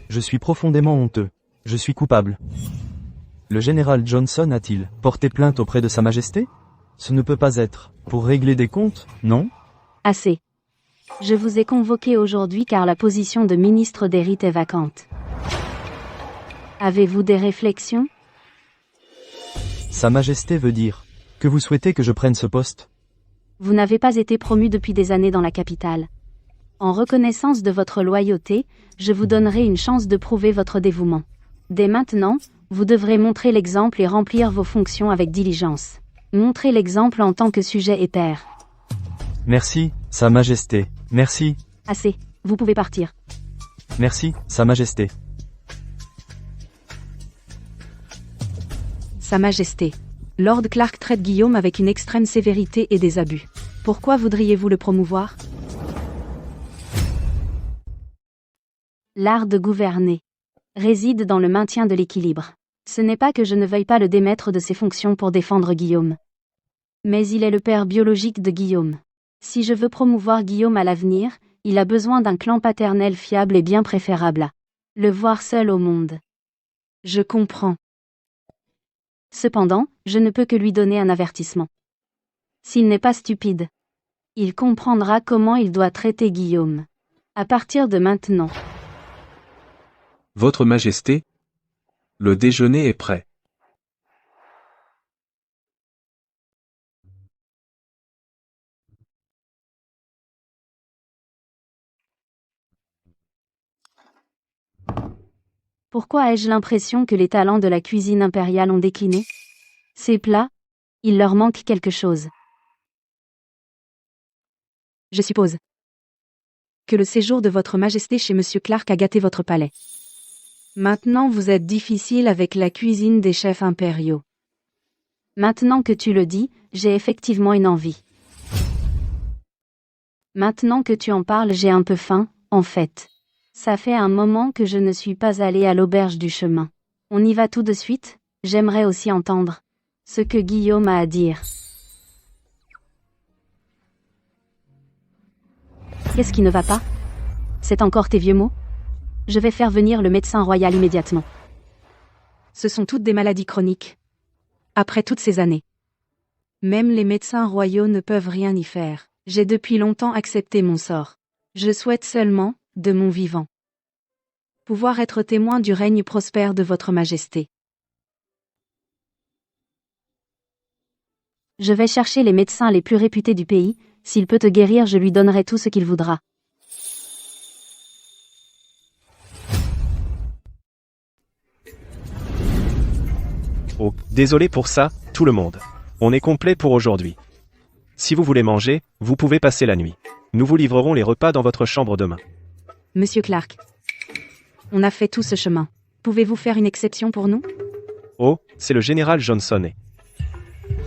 Je suis profondément honteux. Je suis coupable. Le général Johnson a-t-il porté plainte auprès de Sa Majesté? Ce ne peut pas être. Pour régler des comptes, non? Assez. Je vous ai convoqué aujourd'hui car la position de ministre des Rites est vacante. Avez-vous des réflexions? Sa Majesté veut dire que vous souhaitez que je prenne ce poste? Vous n'avez pas été promu depuis des années dans la capitale. En reconnaissance de votre loyauté, je vous donnerai une chance de prouver votre dévouement. Dès maintenant, vous devrez montrer l'exemple et remplir vos fonctions avec diligence. Montrez l'exemple en tant que sujet et père. Merci, Sa Majesté. Merci, Assez. Vous pouvez partir. merci, Sa Majesté. Sa Majesté. Lord Clark traite Guillaume avec une extrême sévérité et des abus. Pourquoi voudriez-vous le promouvoir? L'art de gouverner réside dans le maintien de l'équilibre. Ce n'est pas que je ne veuille pas le démettre de ses fonctions pour défendre Guillaume. Mais il est le père biologique de Guillaume. Si je veux promouvoir Guillaume à l'avenir, il a besoin d'un clan paternel fiable et bien préférable à le voir seul au monde. Je comprends. Cependant, je ne peux que lui donner un avertissement. S'il n'est pas stupide, il comprendra comment il doit traiter Guillaume. À partir de maintenant. Votre Majesté, le déjeuner est prêt. Pourquoi ai-je l'impression que les talents de la cuisine impériale ont décliné? Ces plats, il leur manque quelque chose. Je suppose que le séjour de votre Majesté chez Monsieur Clark a gâté votre palais. Maintenant vous êtes difficile avec la cuisine des chefs impériaux. Maintenant que tu le dis, j'ai effectivement une envie. Maintenant que tu en parles, j'ai un peu faim, en fait. Ça fait un moment que je ne suis pas allée à l'auberge du chemin. On y va tout de suite? J'aimerais aussi entendre ce que Guillaume a à dire. Qu'est-ce qui ne va pas? C'est encore tes vieux mots? Je vais faire venir le médecin royal immédiatement. Ce sont toutes des maladies chroniques. Après toutes ces années. Même les médecins royaux ne peuvent rien y faire. J'ai depuis longtemps accepté mon sort. Je souhaite seulement, de mon vivant, pouvoir être témoin du règne prospère de votre Majesté. Je vais chercher les médecins les plus réputés du pays, s'il peut te guérir, je lui donnerai tout ce qu'il voudra. Oh, désolé pour ça, tout le monde. On est complet pour aujourd'hui. Si vous voulez manger, vous pouvez passer la nuit. Nous vous livrerons les repas dans votre chambre demain. Monsieur Clark, on a fait tout ce chemin. Pouvez-vous faire une exception pour nous? Oh, c'est le général Johnson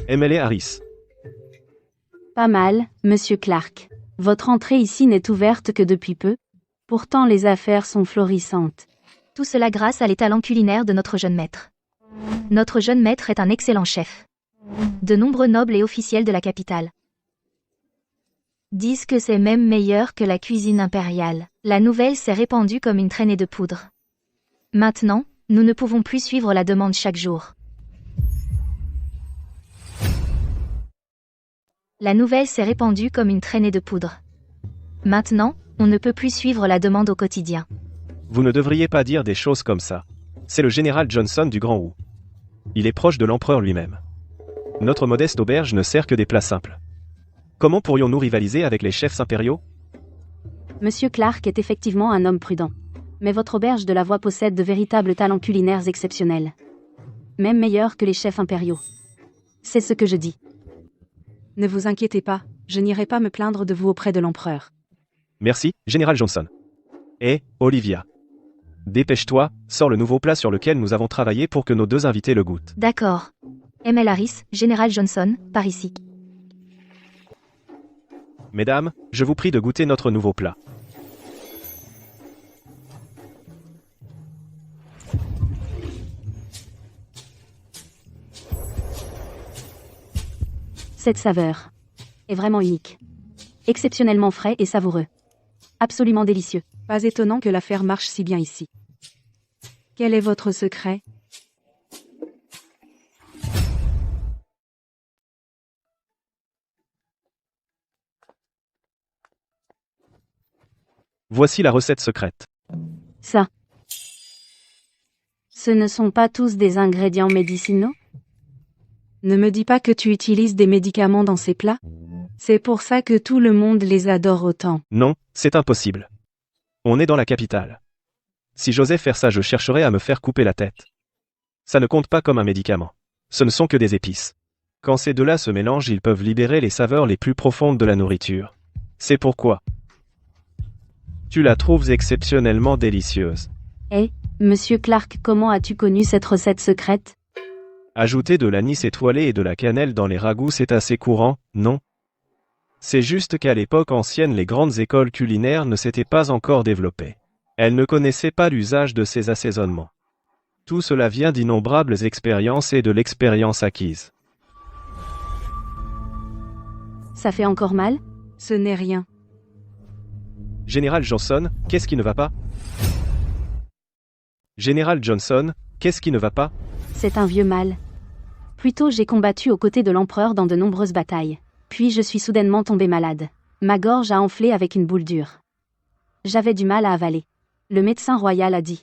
et MLA Harris. Pas mal, Monsieur Clark. Votre entrée ici n'est ouverte que depuis peu. Pourtant les affaires sont florissantes. Tout cela grâce à les talents culinaires de notre jeune maître. Notre jeune maître est un excellent chef. De nombreux nobles et officiels de la capitale disent que c'est même meilleur que la cuisine impériale. La nouvelle s'est répandue comme une traînée de poudre. Maintenant, nous ne pouvons plus suivre la demande chaque jour. La nouvelle s'est répandue comme une traînée de poudre. Maintenant, on ne peut plus suivre la demande au quotidien. Vous ne devriez pas dire des choses comme ça. C'est le général Johnson du Grand Wu. Il est proche de l'empereur lui-même. Notre modeste auberge ne sert que des plats simples. Comment pourrions-nous rivaliser avec les chefs impériaux? Monsieur Clark est effectivement un homme prudent. Mais votre auberge de la Voie possède de véritables talents culinaires exceptionnels. Même meilleurs que les chefs impériaux. C'est ce que je dis. Ne vous inquiétez pas, je n'irai pas me plaindre de vous auprès de l'empereur. Merci, général Johnson. Et, Olivia. Dépêche-toi, sors le nouveau plat sur lequel nous avons travaillé pour que nos deux invités le goûtent. D'accord. ML Harris, Général Johnson, par ici. Mesdames, je vous prie de goûter notre nouveau plat. Cette saveur est vraiment unique. Exceptionnellement frais et savoureux. Absolument délicieux. Pas étonnant que l'affaire marche si bien ici. Quel est votre secret? Voici la recette secrète. Ça. Ce ne sont pas tous des ingrédients médicinaux? Ne me dis pas que tu utilises des médicaments dans ces plats. C'est pour ça que tout le monde les adore autant. Non, c'est impossible. On est dans la capitale. Si j'osais faire ça, je chercherais à me faire couper la tête. Ça ne compte pas comme un médicament. Ce ne sont que des épices. Quand ces deux-là se mélangent, ils peuvent libérer les saveurs les plus profondes de la nourriture. C'est pourquoi tu la trouves exceptionnellement délicieuse. Monsieur Clark, comment as-tu connu cette recette secrète? Ajouter de l'anis étoilé et de la cannelle dans les ragoûts, c'est assez courant, non? C'est juste qu'à l'époque ancienne, les grandes écoles culinaires ne s'étaient pas encore développées. Elles ne connaissaient pas l'usage de ces assaisonnements. Tout cela vient d'innombrables expériences et de l'expérience acquise. Ça fait encore mal? Ce n'est rien. Général Johnson, qu'est-ce qui ne va pas? Général Johnson, qu'est-ce qui ne va pas? C'est un vieux mal. Plutôt j'ai combattu aux côtés de l'empereur dans de nombreuses batailles. Puis je suis soudainement tombé malade. Ma gorge a enflé avec une boule dure. J'avais du mal à avaler. Le médecin royal a dit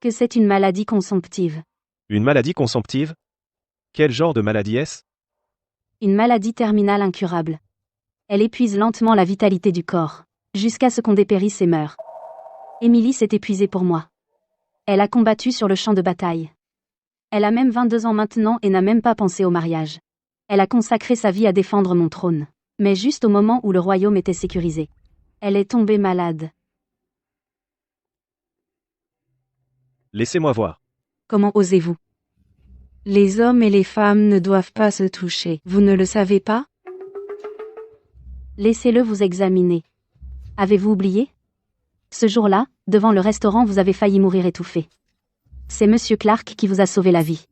que c'est une maladie consomptive. Une maladie consomptive? Quel genre de maladie est-ce? Une maladie terminale incurable. Elle épuise lentement la vitalité du corps, jusqu'à ce qu'on dépérisse et meure. Émilie s'est épuisée pour moi. Elle a combattu sur le champ de bataille. Elle a même 22 ans maintenant et n'a même pas pensé au mariage. Elle a consacré sa vie à défendre mon trône. Mais juste au moment où le royaume était sécurisé. Elle est tombée malade. Laissez-moi voir. Comment osez-vous? Les hommes et les femmes ne doivent pas se toucher. Vous ne le savez pas? Laissez-le vous examiner. Avez-vous oublié? Ce jour-là, devant le restaurant, vous avez failli mourir étouffé. C'est Monsieur Clark qui vous a sauvé la vie.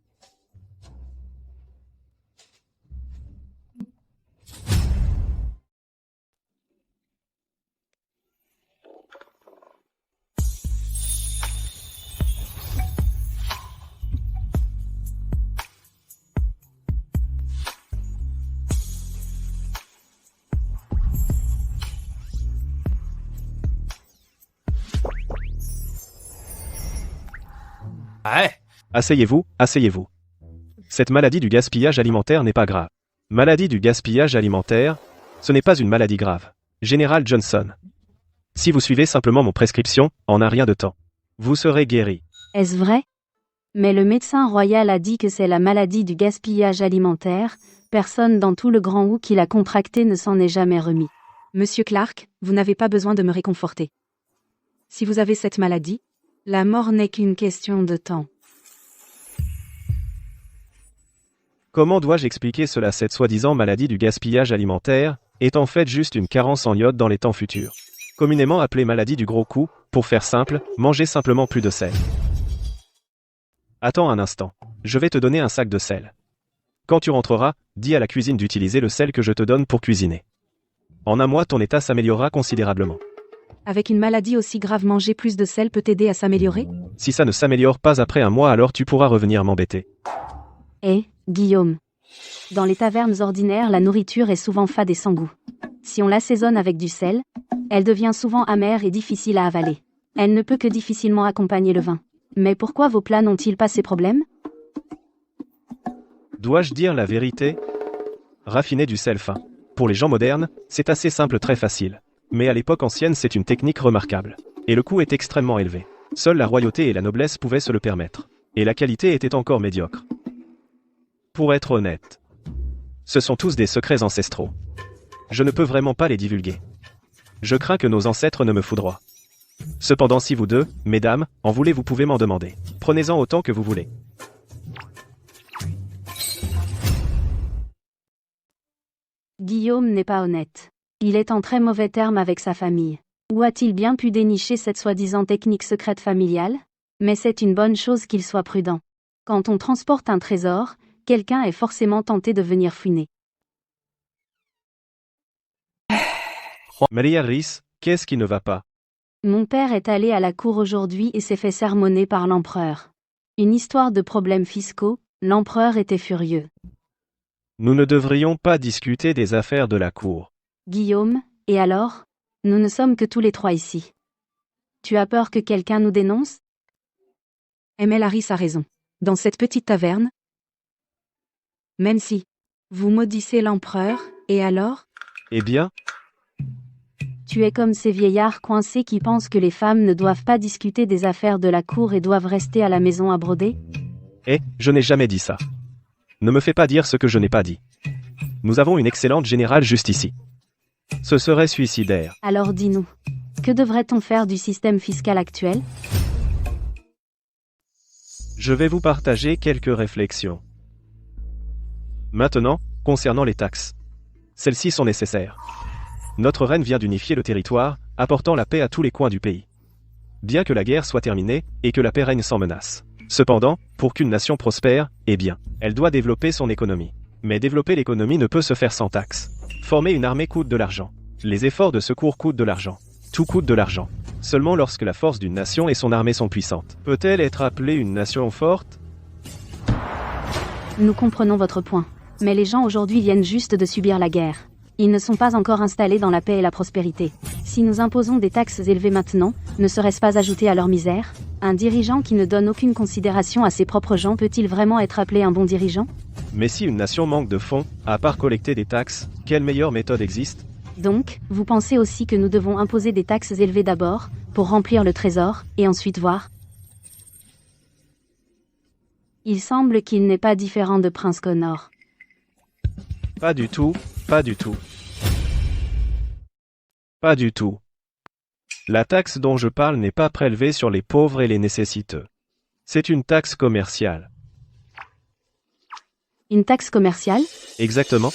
Asseyez-vous, asseyez-vous. Cette maladie du gaspillage alimentaire n'est pas grave. Maladie du gaspillage alimentaire, ce n'est pas une maladie grave. Général Johnson. Si vous suivez simplement mon prescription, en un rien de temps, vous serez guéri. Est-ce vrai? Mais le médecin royal a dit que c'est la maladie du gaspillage alimentaire. Personne dans tout le Grand Wu qui l'a contracté ne s'en est jamais remis. Monsieur Clark, vous n'avez pas besoin de me réconforter. Si vous avez cette maladie, la mort n'est qu'une question de temps. Comment dois-je expliquer cela? Cette soi-disant maladie du gaspillage alimentaire est en fait juste une carence en iode dans les temps futurs. Communément appelée maladie du gros coup, pour faire simple, mangez simplement plus de sel. Attends un instant, je vais te donner un sac de sel. Quand tu rentreras, dis à la cuisine d'utiliser le sel que je te donne pour cuisiner. En un mois, ton état s'améliorera considérablement. Avec une maladie aussi grave, manger plus de sel peut t'aider à s'améliorer? Si ça ne s'améliore pas après un mois, alors tu pourras revenir m'embêter. Guillaume. Dans les tavernes ordinaires, la nourriture est souvent fade et sans goût. Si on l'assaisonne avec du sel, elle devient souvent amère et difficile à avaler. Elle ne peut que difficilement accompagner le vin. Mais pourquoi vos plats n'ont-ils pas ces problèmes? Dois-je dire la vérité? Raffiner du sel fin. Pour les gens modernes, c'est assez simple, très facile. Mais à l'époque ancienne, c'est une technique remarquable. Et le coût est extrêmement élevé. Seule la royauté et la noblesse pouvaient se le permettre. Et la qualité était encore médiocre. Pour être honnête, ce sont tous des secrets ancestraux. Je ne peux vraiment pas les divulguer. Je crains que nos ancêtres ne me foudroient. Cependant, si vous deux, mesdames, en voulez, vous pouvez m'en demander. Prenez-en autant que vous voulez. Guillaume n'est pas honnête. Il est en très mauvais termes avec sa famille. Où a-t-il bien pu dénicher cette soi-disant technique secrète familiale? Mais c'est une bonne chose qu'il soit prudent. Quand on transporte un trésor, quelqu'un est forcément tenté de venir fouiner. Maria Rhys, Qu'est-ce qui ne va pas? Mon père est allé à la cour aujourd'hui et s'est fait sermonner par l'empereur. Une histoire de problèmes fiscaux, l'empereur était furieux. Nous ne devrions pas discuter des affaires de la cour. Guillaume, et alors? Nous ne sommes que tous les trois ici. Tu as peur que quelqu'un nous dénonce? Harris a raison. Dans cette petite taverne, même si vous maudissez l'empereur, et alors? Eh bien, Tu es comme ces vieillards coincés qui pensent que les femmes ne doivent pas discuter des affaires de la cour et doivent rester à la maison à broder? je n'ai jamais dit ça. Ne me fais pas dire ce que je n'ai pas dit. Nous avons une excellente générale juste ici. Ce serait suicidaire. Alors dis-nous, que devrait-on faire du système fiscal actuel? Je vais vous partager quelques réflexions. Maintenant, concernant les taxes. Celles-ci sont nécessaires. Notre reine vient d'unifier le territoire, apportant la paix à tous les coins du pays. Bien que la guerre soit terminée, et que la paix règne sans menace. Cependant, pour qu'une nation prospère, elle doit développer son économie. Mais développer l'économie ne peut se faire sans taxes. Former une armée coûte de l'argent. Les efforts de secours coûtent de l'argent. Tout coûte de l'argent. Seulement lorsque la force d'une nation et son armée sont puissantes, peut-elle être appelée une nation forte? Nous comprenons votre point. Mais les gens aujourd'hui viennent juste de subir la guerre. Ils ne sont pas encore installés dans la paix et la prospérité. Si nous imposons des taxes élevées maintenant, ne serait-ce pas ajouter à leur misère? Un dirigeant qui ne donne aucune considération à ses propres gens peut-il vraiment être appelé un bon dirigeant? Mais si une nation manque de fonds, à part collecter des taxes, quelle meilleure méthode existe? Donc, vous pensez aussi que nous devons imposer des taxes élevées d'abord, pour remplir le trésor, et ensuite voir? Il semble qu'il n'est pas différent de Prince Connor. Pas du tout, pas du tout. Pas du tout. La taxe dont je parle n'est pas prélevée sur les pauvres et les nécessiteux. C'est une taxe commerciale. Une taxe commerciale? Exactement.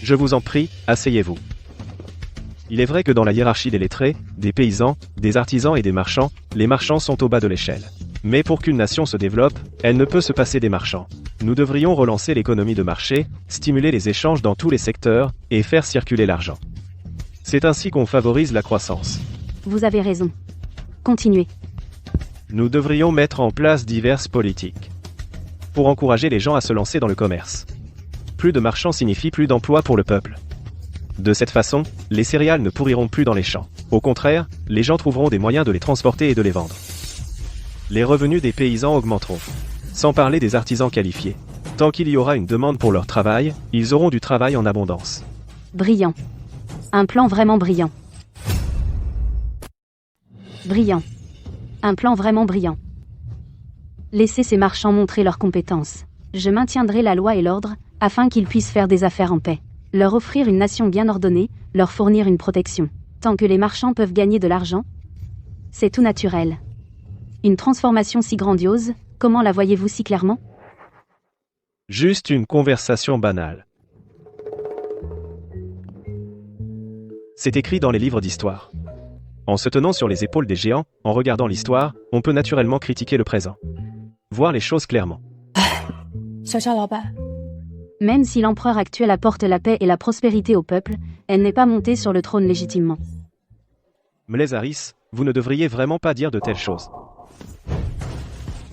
Je vous en prie, asseyez-vous. Il est vrai que dans la hiérarchie des lettrés, des paysans, des artisans et des marchands, les marchands sont au bas de l'échelle. Mais pour qu'une nation se développe, elle ne peut se passer des marchands. Nous devrions relancer l'économie de marché, stimuler les échanges dans tous les secteurs, et faire circuler l'argent. C'est ainsi qu'on favorise la croissance. Vous avez raison. Continuez. Nous devrions mettre en place diverses politiques pour encourager les gens à se lancer dans le commerce. Plus de marchands signifie plus d'emplois pour le peuple. De cette façon, les céréales ne pourriront plus dans les champs. Au contraire, les gens trouveront des moyens de les transporter et de les vendre. Les revenus des paysans augmenteront. Sans parler des artisans qualifiés. Tant qu'il y aura une demande pour leur travail, ils auront du travail en abondance. Brillant. Un plan vraiment brillant. Brillant. Un plan vraiment brillant. Laissez ces marchands montrer leurs compétences. Je maintiendrai la loi et l'ordre, afin qu'ils puissent faire des affaires en paix. Leur offrir une nation bien ordonnée, leur fournir une protection. Tant que les marchands peuvent gagner de l'argent, c'est tout naturel. Une transformation si grandiose, comment la voyez-vous si clairement? Juste une conversation banale. C'est écrit dans les livres d'histoire. En se tenant sur les épaules des géants, en regardant l'histoire, on peut naturellement critiquer le présent. Voir les choses clairement. Même si l'empereur actuel apporte la paix et la prospérité au peuple, elle n'est pas montée sur le trône légitimement. Harris, vous ne devriez vraiment pas dire de telles choses.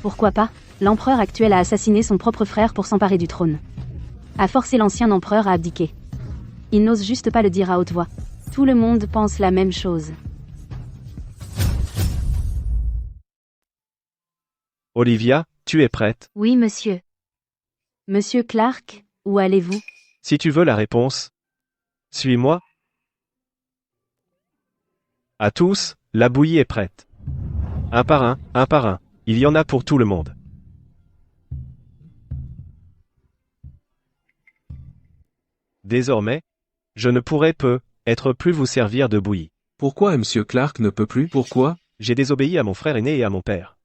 Pourquoi pas? L'empereur actuel a assassiné son propre frère pour s'emparer du trône. A forcé l'ancien empereur à abdiquer. Il n'ose juste pas le dire à haute voix. Tout le monde pense la même chose. Olivia, tu es prête? Oui, monsieur. Monsieur Clark, où allez-vous? Si tu veux la réponse, suis-moi. À tous, la bouillie est prête. Un par un, il y en a pour tout le monde. Désormais, je ne pourrai être plus vous servir de bouillie. Pourquoi M. Clark ne peut plus? Pourquoi? J'ai désobéi à mon frère aîné et à mon père.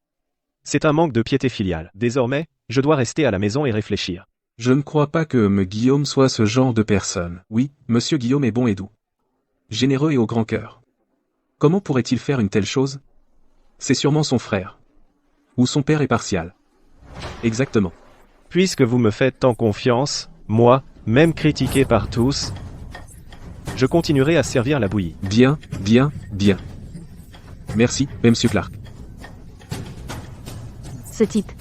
C'est un manque de piété filiale. Désormais, je dois rester à la maison et réfléchir. Je ne crois pas que M. Guillaume soit ce genre de personne. Oui, M. Guillaume est bon et doux. Généreux et au grand cœur. Comment pourrait-il faire une telle chose? C'est sûrement son frère. Ou son père est partial. Exactement. Puisque vous me faites tant confiance, moi, même critiqué par tous, Je continuerai à servir la bouillie. Bien, bien, bien. Merci, Monsieur Clark. Ce type.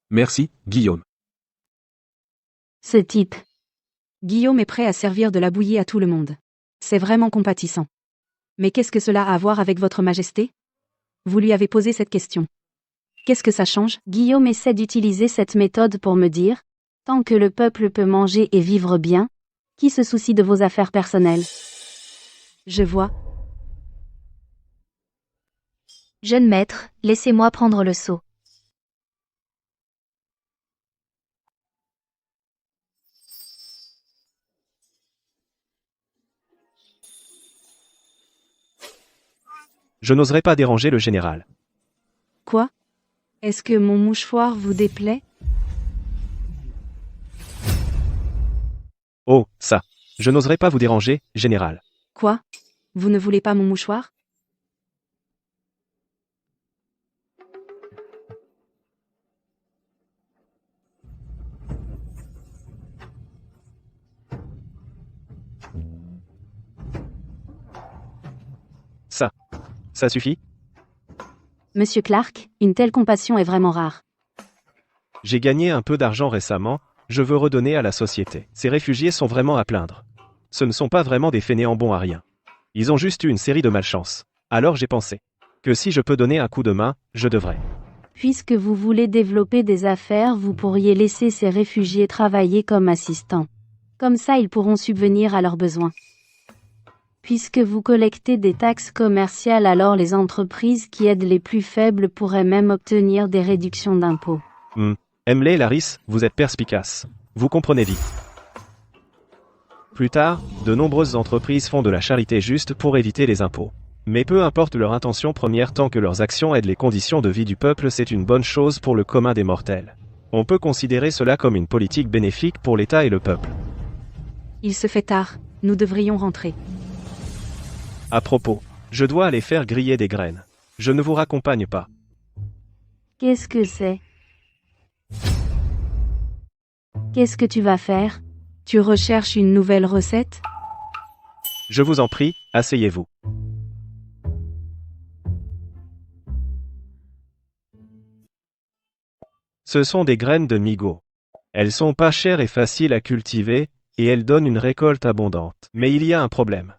Merci, Guillaume. Ce type. Guillaume est prêt à servir de la bouillie à tout le monde. C'est vraiment compatissant. Mais qu'est-ce que cela a à voir avec votre majesté? Vous lui avez posé cette question. Qu'est-ce que ça change? Guillaume essaie d'utiliser cette méthode pour me dire, tant que le peuple peut manger et vivre bien, qui se soucie de vos affaires personnelles? Je vois. Jeune maître, laissez-moi prendre le seau. Je n'oserais pas déranger le général. Quoi? Est-ce que mon mouchoir vous déplaît? Oh, ça. Je n'oserais pas vous déranger, général. Quoi? Vous ne voulez pas mon mouchoir? Ça. Ça suffit? Monsieur Clark, une telle compassion est vraiment rare. J'ai gagné un peu d'argent récemment, je veux redonner à la société. Ces réfugiés sont vraiment à plaindre. Ce ne sont pas vraiment des fainéants bons à rien. Ils ont juste eu une série de malchances. Alors j'ai pensé que si je peux donner un coup de main, je devrais. Puisque vous voulez développer des affaires, vous pourriez laisser ces réfugiés travailler comme assistants. Comme ça, ils pourront subvenir à leurs besoins. Puisque vous collectez des taxes commerciales, alors les entreprises qui aident les plus faibles pourraient même obtenir des réductions d'impôts. Emily et Laris, vous êtes perspicaces. Vous comprenez vite. Plus tard, de nombreuses entreprises font de la charité juste pour éviter les impôts. Mais peu importe leur intention première, tant que leurs actions aident les conditions de vie du peuple, c'est une bonne chose pour le commun des mortels. On peut considérer cela comme une politique bénéfique pour l'État et le peuple. Il se fait tard, nous devrions rentrer. À propos, je dois aller faire griller des graines. Je ne vous raccompagne pas. Qu'est-ce que c'est? Qu'est-ce que tu vas faire? Tu recherches une nouvelle recette? Je vous en prie, asseyez-vous. Ce sont des graines de migo. Elles sont pas chères et faciles à cultiver, et elles donnent une récolte abondante. Mais il y a un problème.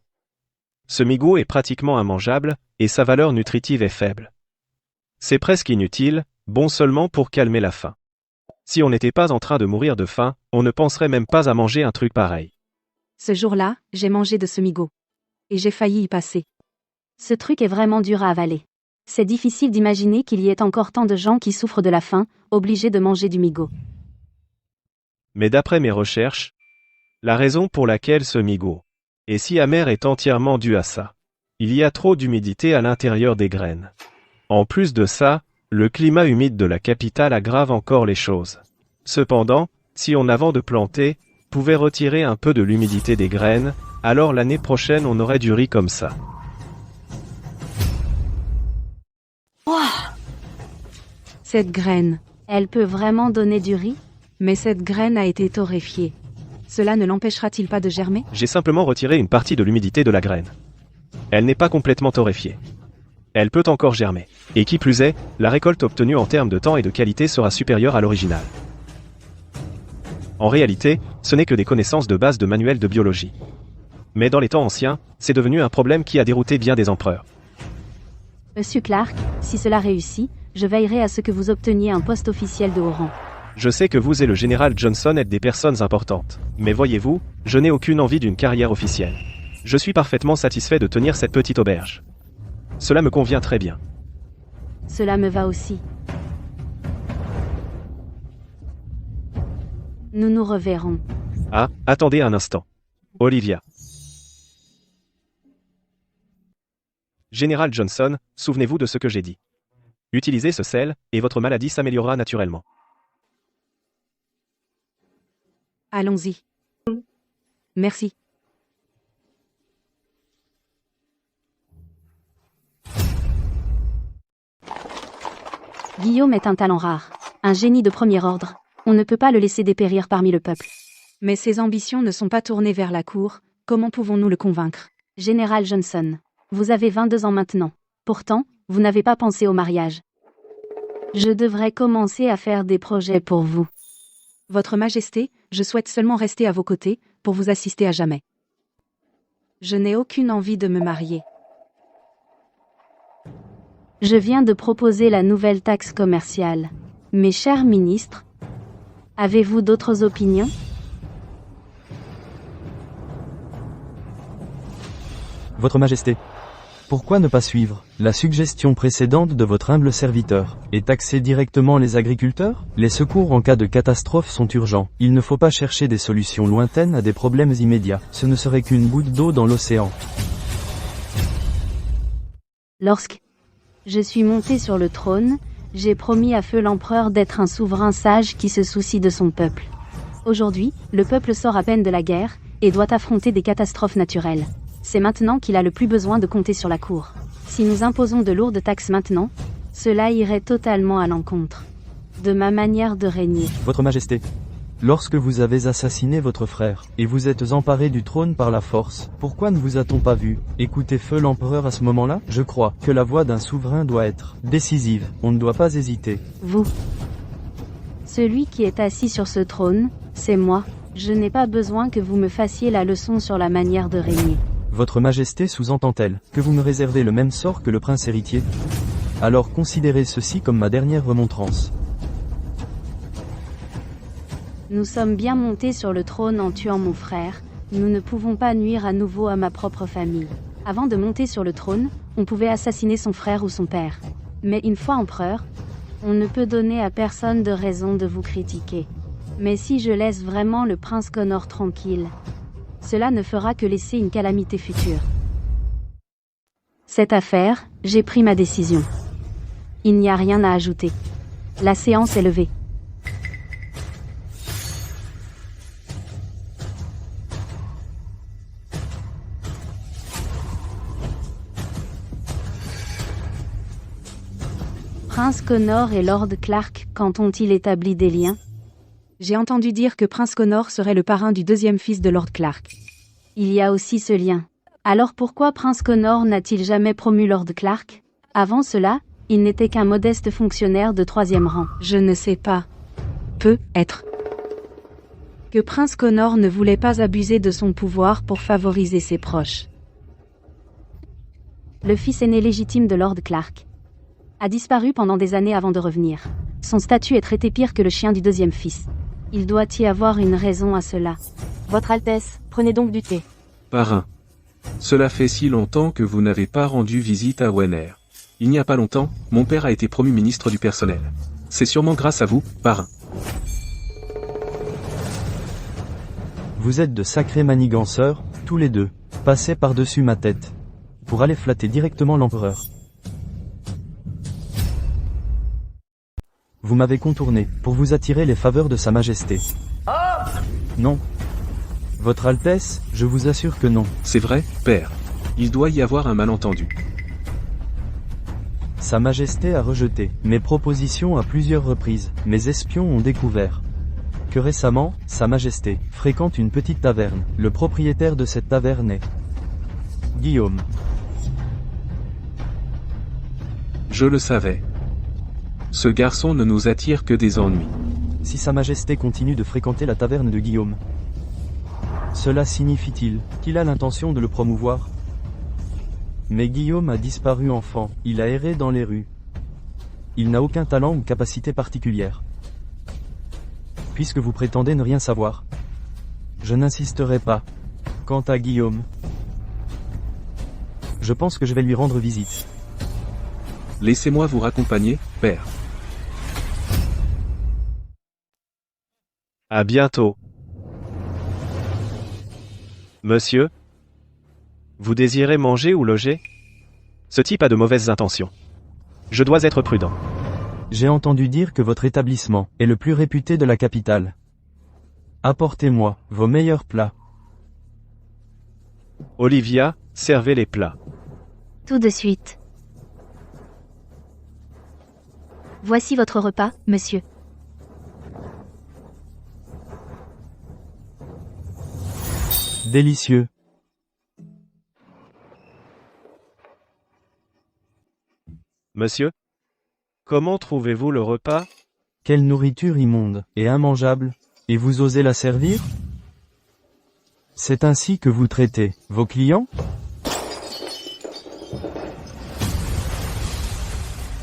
Ce migo est pratiquement immangeable, et sa valeur nutritive est faible. C'est presque inutile, bon seulement pour calmer la faim. Si on n'était pas en train de mourir de faim, on ne penserait même pas à manger un truc pareil. Ce jour-là, j'ai mangé de ce migo. Et j'ai failli y passer. Ce truc est vraiment dur à avaler. C'est difficile d'imaginer qu'il y ait encore tant de gens qui souffrent de la faim, obligés de manger du migo. Mais d'après mes recherches, la raison pour laquelle ce migo est si amer est entièrement due à ça. Il y a trop d'humidité à l'intérieur des graines. En plus de ça, le climat humide de la capitale aggrave encore les choses. Cependant, si on avant de planter, pouvait retirer un peu de l'humidité des graines, alors l'année prochaine on aurait du riz comme ça. Cette graine. Elle peut vraiment donner du riz? Mais cette graine a été torréfiée. Cela ne l'empêchera-t-il pas de germer? J'ai simplement retiré une partie de l'humidité de la graine. Elle n'est pas complètement torréfiée. Elle peut encore germer. Et qui plus est, la récolte obtenue en termes de temps et de qualité sera supérieure à l'original. En réalité, ce n'est que des connaissances de base de manuels de biologie. Mais dans les temps anciens, c'est devenu un problème qui a dérouté bien des empereurs. Monsieur Clark, si cela réussit, je veillerai à ce que vous obteniez un poste officiel de haut rang. Je sais que vous et le général Johnson êtes des personnes importantes. Mais voyez-vous, je n'ai aucune envie d'une carrière officielle. Je suis parfaitement satisfait de tenir cette petite auberge. Cela me convient très bien. Cela me va aussi. Nous nous reverrons. Ah, attendez un instant. Olivia. Général Johnson, souvenez-vous de ce que j'ai dit. Utilisez ce sel, et votre maladie s'améliorera naturellement. Allons-y. Merci. Guillaume est un talent rare. Un génie de premier ordre. On ne peut pas le laisser dépérir parmi le peuple. Mais ses ambitions ne sont pas tournées vers la cour, comment pouvons-nous le convaincre? Général Johnson, vous avez 22 ans maintenant. Pourtant, vous n'avez pas pensé au mariage. Je devrais commencer à faire des projets pour vous. Votre Majesté, je souhaite seulement rester à vos côtés, pour vous assister à jamais. Je n'ai aucune envie de me marier. Je viens de proposer la nouvelle taxe commerciale. Mes chers ministres, avez-vous d'autres opinions? Votre Majesté. Pourquoi ne pas suivre la suggestion précédente de votre humble serviteur et taxer directement les agriculteurs? Les secours en cas de catastrophe sont urgents. Il ne faut pas chercher des solutions lointaines à des problèmes immédiats. Ce ne serait qu'une goutte d'eau dans l'océan. Lorsque je suis monté sur le trône, j'ai promis à feu l'empereur d'être un souverain sage qui se soucie de son peuple. Aujourd'hui, le peuple sort à peine de la guerre et doit affronter des catastrophes naturelles. C'est maintenant qu'il a le plus besoin de compter sur la cour. Si nous imposons de lourdes taxes maintenant, cela irait totalement à l'encontre de ma manière de régner. Votre Majesté. Lorsque vous avez assassiné votre frère, et vous êtes emparé du trône par la force, pourquoi ne vous a-t-on pas vu écouter feu l'empereur à ce moment-là? Je crois que la voix d'un souverain doit être décisive, on ne doit pas hésiter. Vous. Celui qui est assis sur ce trône, c'est moi. Je n'ai pas besoin que vous me fassiez la leçon sur la manière de régner. Votre Majesté sous-entend-elle que vous me réservez le même sort que le prince héritier? Alors considérez ceci comme ma dernière remontrance. Nous sommes bien montés sur le trône en tuant mon frère, nous ne pouvons pas nuire à nouveau à ma propre famille. Avant de monter sur le trône, on pouvait assassiner son frère ou son père. Mais une fois empereur, on ne peut donner à personne de raison de vous critiquer. Mais si je laisse vraiment le prince Connor tranquille, cela ne fera que laisser une calamité future. Cette affaire, j'ai pris ma décision. Il n'y a rien à ajouter. La séance est levée. Prince Connor et Lord Clark, quand ont-ils établi des liens? J'ai entendu dire que Prince Connor serait le parrain du deuxième fils de Lord Clark. Il y a aussi ce lien. Alors pourquoi Prince Connor n'a-t-il jamais promu Lord Clark? Avant cela, il n'était qu'un modeste fonctionnaire de 3e rang. Je ne sais pas. Peut être que Prince Connor ne voulait pas abuser de son pouvoir pour favoriser ses proches. Le fils aîné légitime de Lord Clark a disparu pendant des années avant de revenir. Son statut est traité pire que le chien du deuxième fils. Il doit y avoir une raison à cela. Votre Altesse, prenez donc du thé. Parrain. Cela fait si longtemps que vous n'avez pas rendu visite à Wenner. Il n'y a pas longtemps, mon père a été promu ministre du personnel. C'est sûrement grâce à vous, parrain. Vous êtes de sacrés maniganceurs, tous les deux. Passez par-dessus ma tête. Pour aller flatter directement l'empereur. Vous m'avez contourné, pour vous attirer les faveurs de Sa Majesté. Non. Votre Altesse, je vous assure que non. C'est vrai, père. Il doit y avoir un malentendu. Sa Majesté a rejeté mes propositions à plusieurs reprises. Mes espions ont découvert que récemment, Sa Majesté fréquente une petite taverne. Le propriétaire de cette taverne est Guillaume. Je le savais. Ce garçon ne nous attire que des ennuis. Si Sa Majesté continue de fréquenter la taverne de Guillaume, cela signifie-t-il qu'il a l'intention de le promouvoir? Mais Guillaume a disparu enfant, il a erré dans les rues. Il n'a aucun talent ou capacité particulière. Puisque vous prétendez ne rien savoir, je n'insisterai pas. Quant à Guillaume, je pense que je vais lui rendre visite. Laissez-moi vous raccompagner, père. À bientôt. Monsieur? Vous désirez manger ou loger? Ce type a de mauvaises intentions. Je dois être prudent. J'ai entendu dire que votre établissement est le plus réputé de la capitale. Apportez-moi vos meilleurs plats. Olivia, servez les plats. Tout de suite. Voici votre repas, monsieur. Délicieux. Monsieur? Comment trouvez-vous le repas? Quelle nourriture immonde et immangeable. Et vous osez la servir? C'est ainsi que vous traitez vos clients?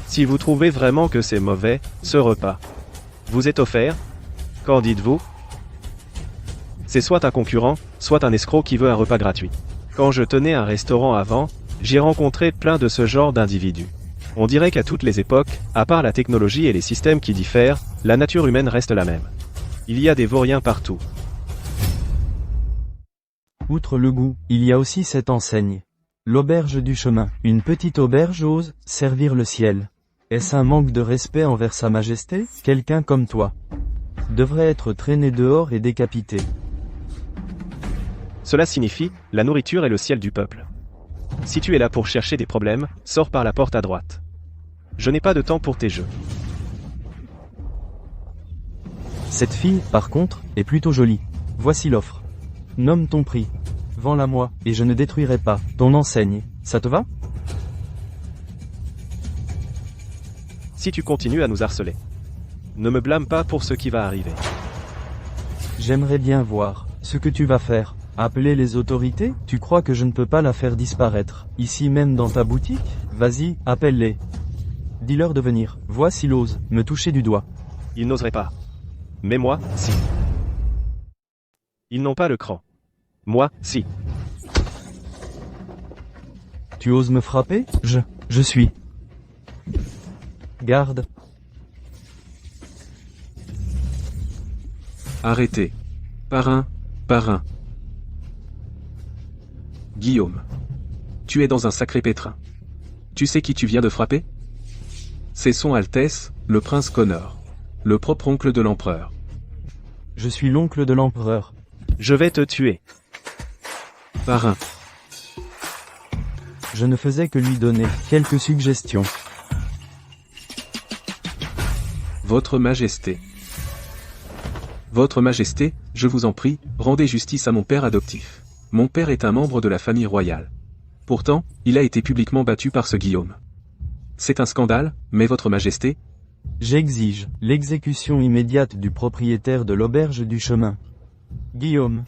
Si vous trouvez vraiment que c'est mauvais, ce repas vous est offert, qu'en dites-vous? C'est soit un concurrent, soit un escroc qui veut un repas gratuit. Quand je tenais un restaurant avant, j'ai rencontré plein de ce genre d'individus. On dirait qu'à toutes les époques, à part la technologie et les systèmes qui diffèrent, la nature humaine reste la même. Il y a des vauriens partout. Outre le goût, il y a aussi cette enseigne. L'auberge du chemin. Une petite auberge ose servir le ciel. Est-ce un manque de respect envers Sa Majesté? Quelqu'un comme toi devrait être traîné dehors et décapité. Cela signifie, la nourriture est le ciel du peuple. Si tu es là pour chercher des problèmes, sors par la porte à droite. Je n'ai pas de temps pour tes jeux. Cette fille, par contre, est plutôt jolie. Voici l'offre. Nomme ton prix. Vends-la moi, et je ne détruirai pas ton enseigne. Ça te va? Si tu continues à nous harceler, ne me blâme pas pour ce qui va arriver. J'aimerais bien voir ce que tu vas faire. Appeler les autorités? Tu crois que je ne peux pas la faire disparaître, ici même dans ta boutique? Vas-y, appelle-les. Dis-leur de venir. Vois s'il ose me toucher du doigt. Ils n'oseraient pas. Mais moi, si. Ils n'ont pas le cran. Moi, si. Tu oses me frapper? Je suis. Garde. Arrêtez. Parrain, parrain. Guillaume. Tu es dans un sacré pétrin. Tu sais qui tu viens de frapper? C'est son Altesse, le prince Connor. Le propre oncle de l'empereur. Je suis l'oncle de l'empereur. Je vais te tuer. Parrain. Je ne faisais que lui donner quelques suggestions. Votre Majesté. Votre Majesté, je vous en prie, rendez justice à mon père adoptif. Mon père est un membre de la famille royale. Pourtant, il a été publiquement battu par ce Guillaume. C'est un scandale, mais Votre Majesté, J'exige l'exécution immédiate du propriétaire de l'auberge du chemin. Guillaume.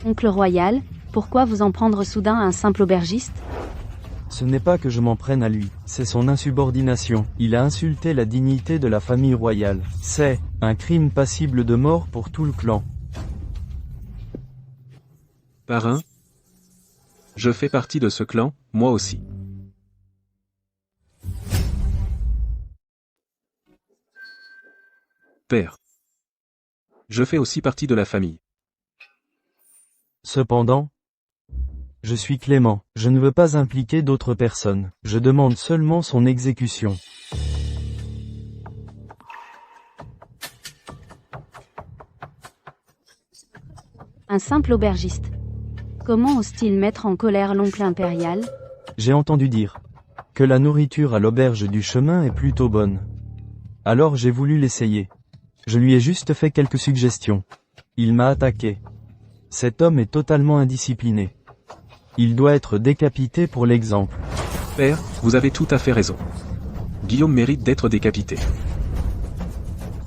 Oncle royal, pourquoi vous en prendre soudain à un simple aubergiste? Ce n'est pas que je m'en prenne à lui, c'est son insubordination. Il a insulté la dignité de la famille royale. C'est un crime passible de mort pour tout le clan. Parrain. Je fais partie de ce clan, moi aussi. Père. Je fais aussi partie de la famille. Cependant, je suis clément, je ne veux pas impliquer d'autres personnes, je demande seulement son exécution. Un simple aubergiste. Comment ose-t-il mettre en colère l'oncle impérial? J'ai entendu dire que la nourriture à l'auberge du chemin est plutôt bonne. Alors j'ai voulu l'essayer. Je lui ai juste fait quelques suggestions. Il m'a attaqué. Cet homme est totalement indiscipliné. Il doit être décapité pour l'exemple. Père, vous avez tout à fait raison. Guillaume mérite d'être décapité.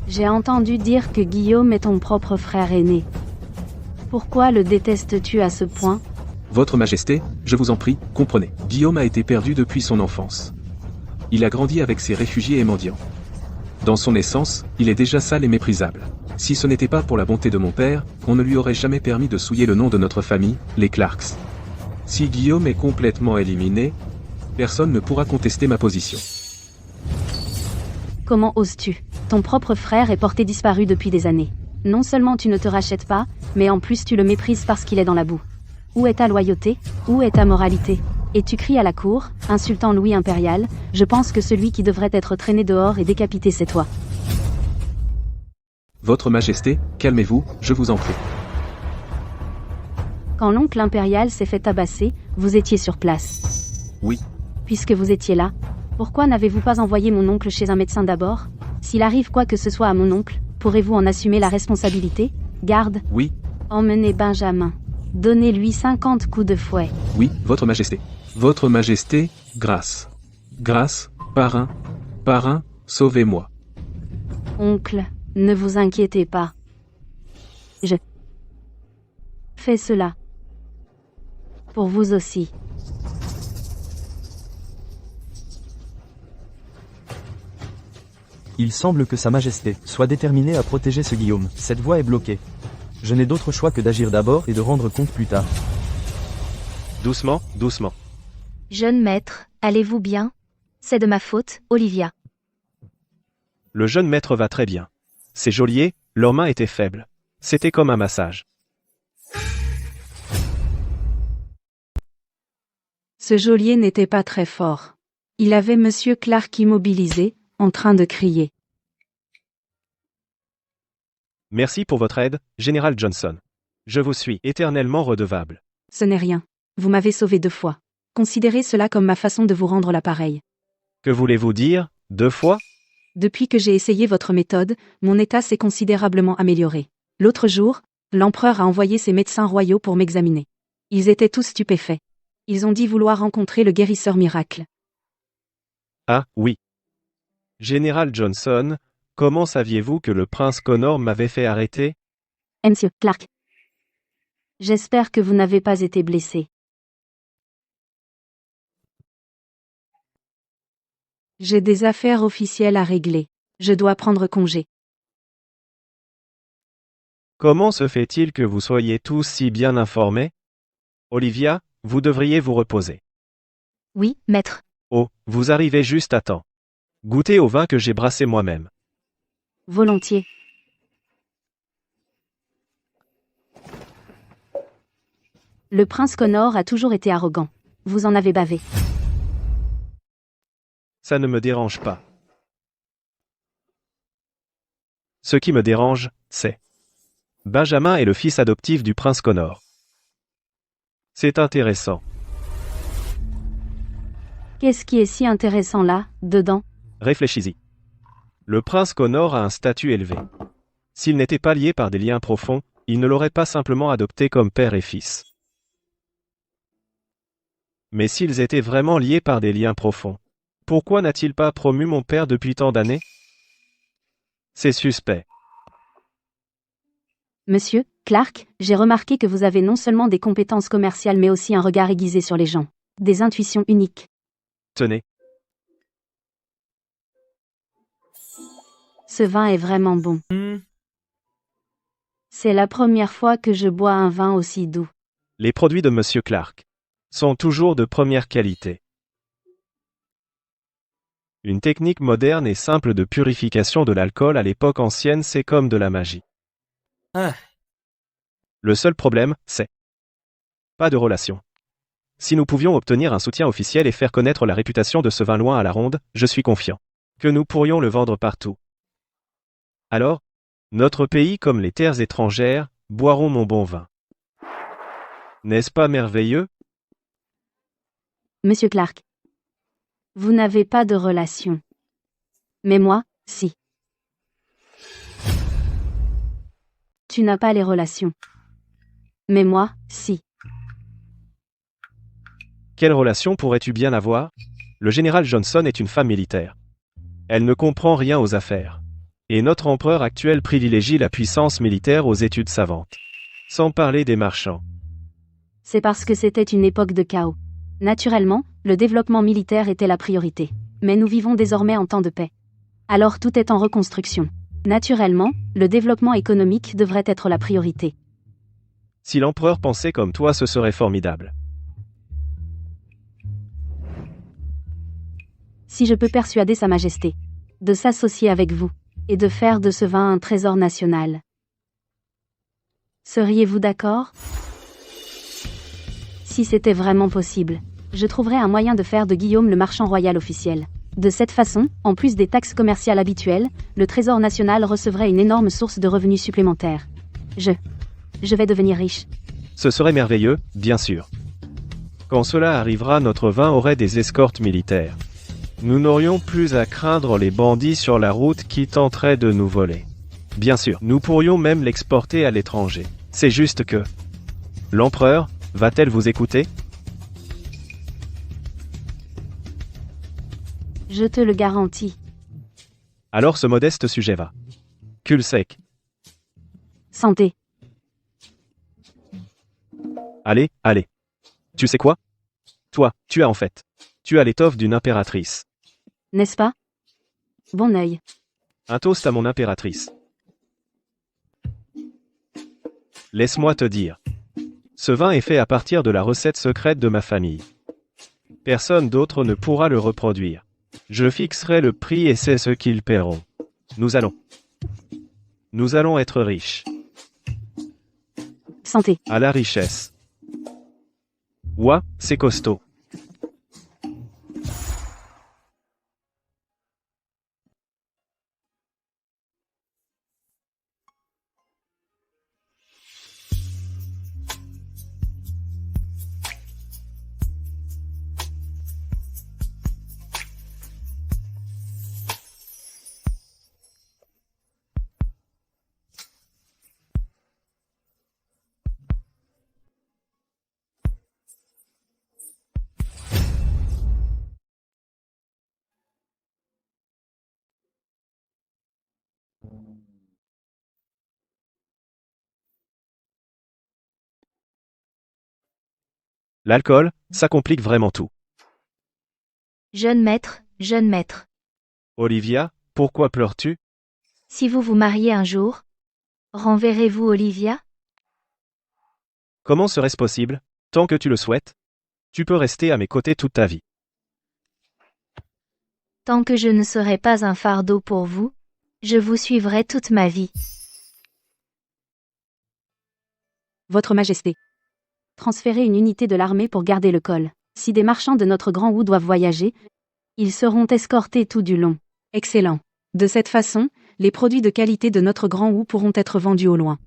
J'ai entendu dire que Guillaume est ton propre frère aîné. Pourquoi le détestes-tu à ce point? Votre Majesté, je vous en prie, comprenez. Guillaume a été perdu depuis son enfance. Il a grandi avec ses réfugiés et mendiants. Dans son essence, il est déjà sale et méprisable. Si ce n'était pas pour la bonté de mon père, on ne lui aurait jamais permis de souiller le nom de notre famille, les Clarks. Si Guillaume est complètement éliminé, personne ne pourra contester ma position. Comment oses-tu? Ton propre frère est porté disparu depuis des années. Non seulement tu ne te rachètes pas, mais en plus tu le méprises parce qu'il est dans la boue. Où est ta loyauté? Où est ta moralité? Et tu cries à la cour, insultant Louis impérial, je pense que celui qui devrait être traîné dehors et décapité c'est toi. Votre Majesté, calmez-vous, je vous en prie. Quand l'oncle impérial s'est fait tabasser, vous étiez sur place. Oui. Puisque vous étiez là, pourquoi n'avez-vous pas envoyé mon oncle chez un médecin d'abord? S'il arrive quoi que ce soit à mon oncle, Pourrez-vous en assumer la responsabilité, garde? Oui, Emmenez Benjamin. Donnez-lui 50 coups de fouet. oui, Votre Majesté. Votre Majesté, grâce. Grâce, parrain. Parrain, sauvez-moi. Oncle, ne vous inquiétez pas. Je fais cela. Pour vous aussi. Il semble que Sa Majesté soit déterminée à protéger ce Guillaume. Cette voie est bloquée. Je n'ai d'autre choix que d'agir d'abord et de rendre compte plus tard. Doucement, doucement. Jeune maître, allez-vous bien? C'est de ma faute, Olivia. Le jeune maître va très bien. Ces geôliers, leurs mains étaient faibles. C'était comme un massage. Ce geôlier n'était pas très fort. Il avait Monsieur Clark immobilisé, en train de crier. Merci pour votre aide, Général Johnson. Je vous suis éternellement redevable. Ce n'est rien. Vous m'avez sauvé 2 fois. Considérez cela comme ma façon de vous rendre l'appareil. Que voulez-vous dire, 2 fois? Depuis que j'ai essayé votre méthode, mon état s'est considérablement amélioré. L'autre jour, l'empereur a envoyé ses médecins royaux pour m'examiner. Ils étaient tous stupéfaits. Ils ont dit vouloir rencontrer le guérisseur miracle. Ah, oui. Général Johnson, comment saviez-vous que le prince Connor m'avait fait arrêter? Monsieur Clark. J'espère que vous n'avez pas été blessé. J'ai des affaires officielles à régler. Je dois prendre congé. Comment se fait-il que vous soyez tous si bien informés? Olivia, vous devriez vous reposer. Oui, maître. Oh, vous arrivez juste à temps. Goûtez au vin que j'ai brassé moi-même. Volontiers. Le prince Connor a toujours été arrogant. Vous en avez bavé. Ça ne me dérange pas. Ce qui me dérange, c'est Benjamin est le fils adoptif du prince Connor. C'est intéressant. Qu'est-ce qui est si intéressant là, dedans? Réfléchis-y. Le prince Connor a un statut élevé. S'il n'était pas lié par des liens profonds, il ne l'aurait pas simplement adopté comme père et fils. Mais s'ils étaient vraiment liés par des liens profonds, pourquoi n'a-t-il pas promu mon père depuis tant d'années? C'est suspect. Monsieur Clark, j'ai remarqué que vous avez non seulement des compétences commerciales mais aussi un regard aiguisé sur les gens. Des intuitions uniques. Tenez, Ce vin est vraiment bon. C'est la première fois que je bois un vin aussi doux. les produits de Monsieur Clark sont toujours de première qualité. Une technique moderne et simple de purification de l'alcool à l'époque ancienne, c'est comme de la magie. Le seul problème, c'est pas de relation. Si nous pouvions obtenir un soutien officiel et faire connaître la réputation de ce vin loin à la ronde, je suis confiant que nous pourrions le vendre partout. Alors, notre pays comme les terres étrangères, boiront mon bon vin. N'est-ce pas merveilleux? Monsieur Clark. Vous n'avez pas de relation. Mais moi, si. Tu n'as pas les relations. Mais moi, si. Quelle relation pourrais-tu bien avoir? Le général Johnson est une femme militaire. Elle ne comprend rien aux affaires. Et notre empereur actuel privilégie la puissance militaire aux études savantes. Sans parler des marchands. C'est parce que c'était une époque de chaos. Naturellement, le développement militaire était la priorité. Mais nous vivons désormais en temps de paix. Alors tout est en reconstruction. Naturellement, le développement économique devrait être la priorité. Si l'empereur pensait comme toi, ce serait formidable. Si je peux persuader Sa Majesté de s'associer avec vous et de faire de ce vin un trésor national. Seriez-vous d'accord? Si c'était vraiment possible, je trouverais un moyen de faire de Guillaume le marchand royal officiel. De cette façon, en plus des taxes commerciales habituelles, le trésor national recevrait une énorme source de revenus supplémentaires. Je vais devenir riche. Ce serait merveilleux, bien sûr. Quand cela arrivera, notre vin aurait des escortes militaires. Nous n'aurions plus à craindre les bandits sur la route qui tenteraient de nous voler. Bien sûr, nous pourrions même l'exporter à l'étranger. C'est juste que... L'empereur, va-t-elle vous écouter? Je te le garantis. Alors ce modeste sujet va. Cul sec. Santé. Allez, allez. Tu sais quoi? Toi, tu as en fait. Tu as l'étoffe d'une impératrice. N'est-ce pas? Bon œil. Un toast à mon impératrice. Laisse-moi te dire. Ce vin est fait à partir de la recette secrète de ma famille. Personne d'autre ne pourra le reproduire. Je fixerai le prix et c'est ce qu'ils paieront. Nous allons être riches. Santé. À la richesse. Ouah, c'est costaud. L'alcool, ça complique vraiment tout. Jeune maître, jeune maître. Olivia, pourquoi pleures-tu? Si vous vous mariez un jour, renverrez-vous Olivia? Comment serait-ce possible? Tant que tu le souhaites, tu peux rester à mes côtés toute ta vie. Tant que je ne serai pas un fardeau pour vous, je vous suivrai toute ma vie. Votre Majesté. Transférer une unité de l'armée pour garder le col. Si des marchands de notre Grand Wu doivent voyager, ils seront escortés tout du long. Excellent. De cette façon, les produits de qualité de notre Grand Wu pourront être vendus au loin.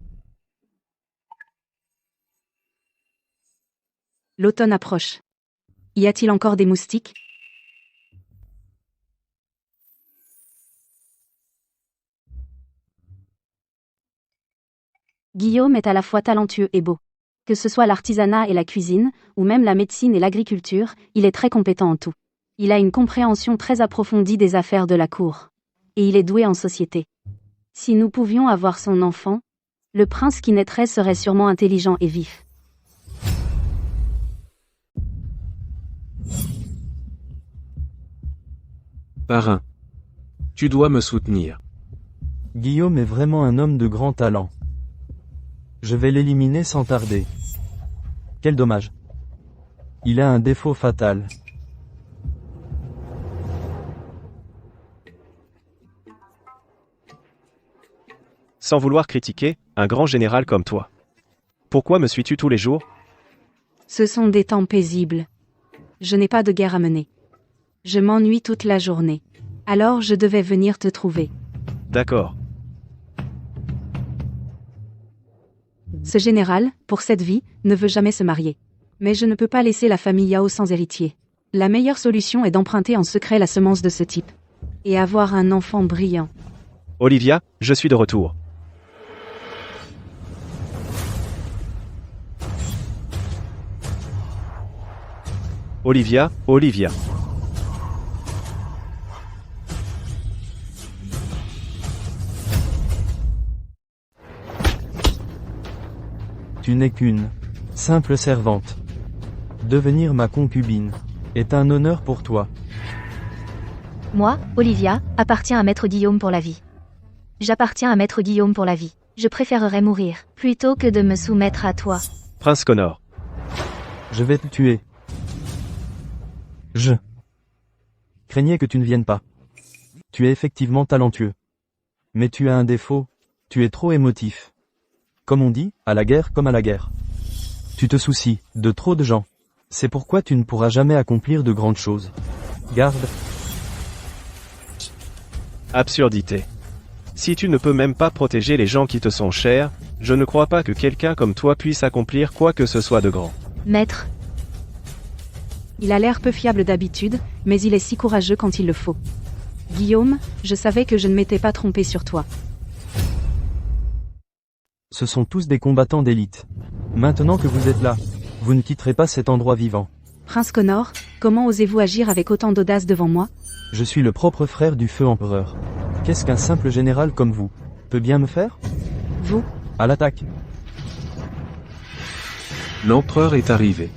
L'automne approche. Y a-t-il encore des moustiques? Guillaume est à la fois talentueux et beau. Que ce soit l'artisanat et la cuisine, ou même la médecine et l'agriculture, il est très compétent en tout. Il a une compréhension très approfondie des affaires de la cour. Et il est doué en société. Si nous pouvions avoir son enfant, le prince qui naîtrait serait sûrement intelligent et vif. Parrain. Tu dois me soutenir. Guillaume est vraiment un homme de grand talent. Je vais l'éliminer sans tarder. Quel dommage. Il a un défaut fatal. Sans vouloir critiquer, un grand général comme toi. Pourquoi me suis-tu tous les jours? Ce sont des temps paisibles. Je n'ai pas de guerre à mener. Je m'ennuie toute la journée. Alors je devais venir te trouver. D'accord. Ce général, pour cette vie, ne veut jamais se marier. Mais je ne peux pas laisser la famille Yao sans héritier. La meilleure solution est d'emprunter en secret la semence de ce type. Et avoir un enfant brillant. Olivia, je suis de retour. Olivia, Olivia. Tu n'es qu'une simple servante. Devenir ma concubine est un honneur pour toi. Moi, Olivia, appartiens à Maître Guillaume pour la vie. J'appartiens à Maître Guillaume pour la vie. Je préférerais mourir, plutôt que de me soumettre à toi. Prince Connor. Je vais te tuer. Je craignais que tu ne viennes pas. Tu es effectivement talentueux. Mais tu as un défaut, tu es trop émotif. Comme on dit, à la guerre comme à la guerre. Tu te soucies de trop de gens. C'est pourquoi tu ne pourras jamais accomplir de grandes choses. Garde. Absurdité. Si tu ne peux même pas protéger les gens qui te sont chers, je ne crois pas que quelqu'un comme toi puisse accomplir quoi que ce soit de grand. Maître, Il a l'air peu fiable d'habitude, mais il est si courageux quand il le faut. Guillaume, je savais que je ne m'étais pas trompé sur toi. Ce sont tous des combattants d'élite. Maintenant que vous êtes là, vous ne quitterez pas cet endroit vivant. Prince Connor, comment osez-vous agir avec autant d'audace devant moi? Je suis le propre frère du feu empereur. Qu'est-ce qu'un simple général comme vous peut bien me faire? Vous? À l'attaque. L'empereur est arrivé.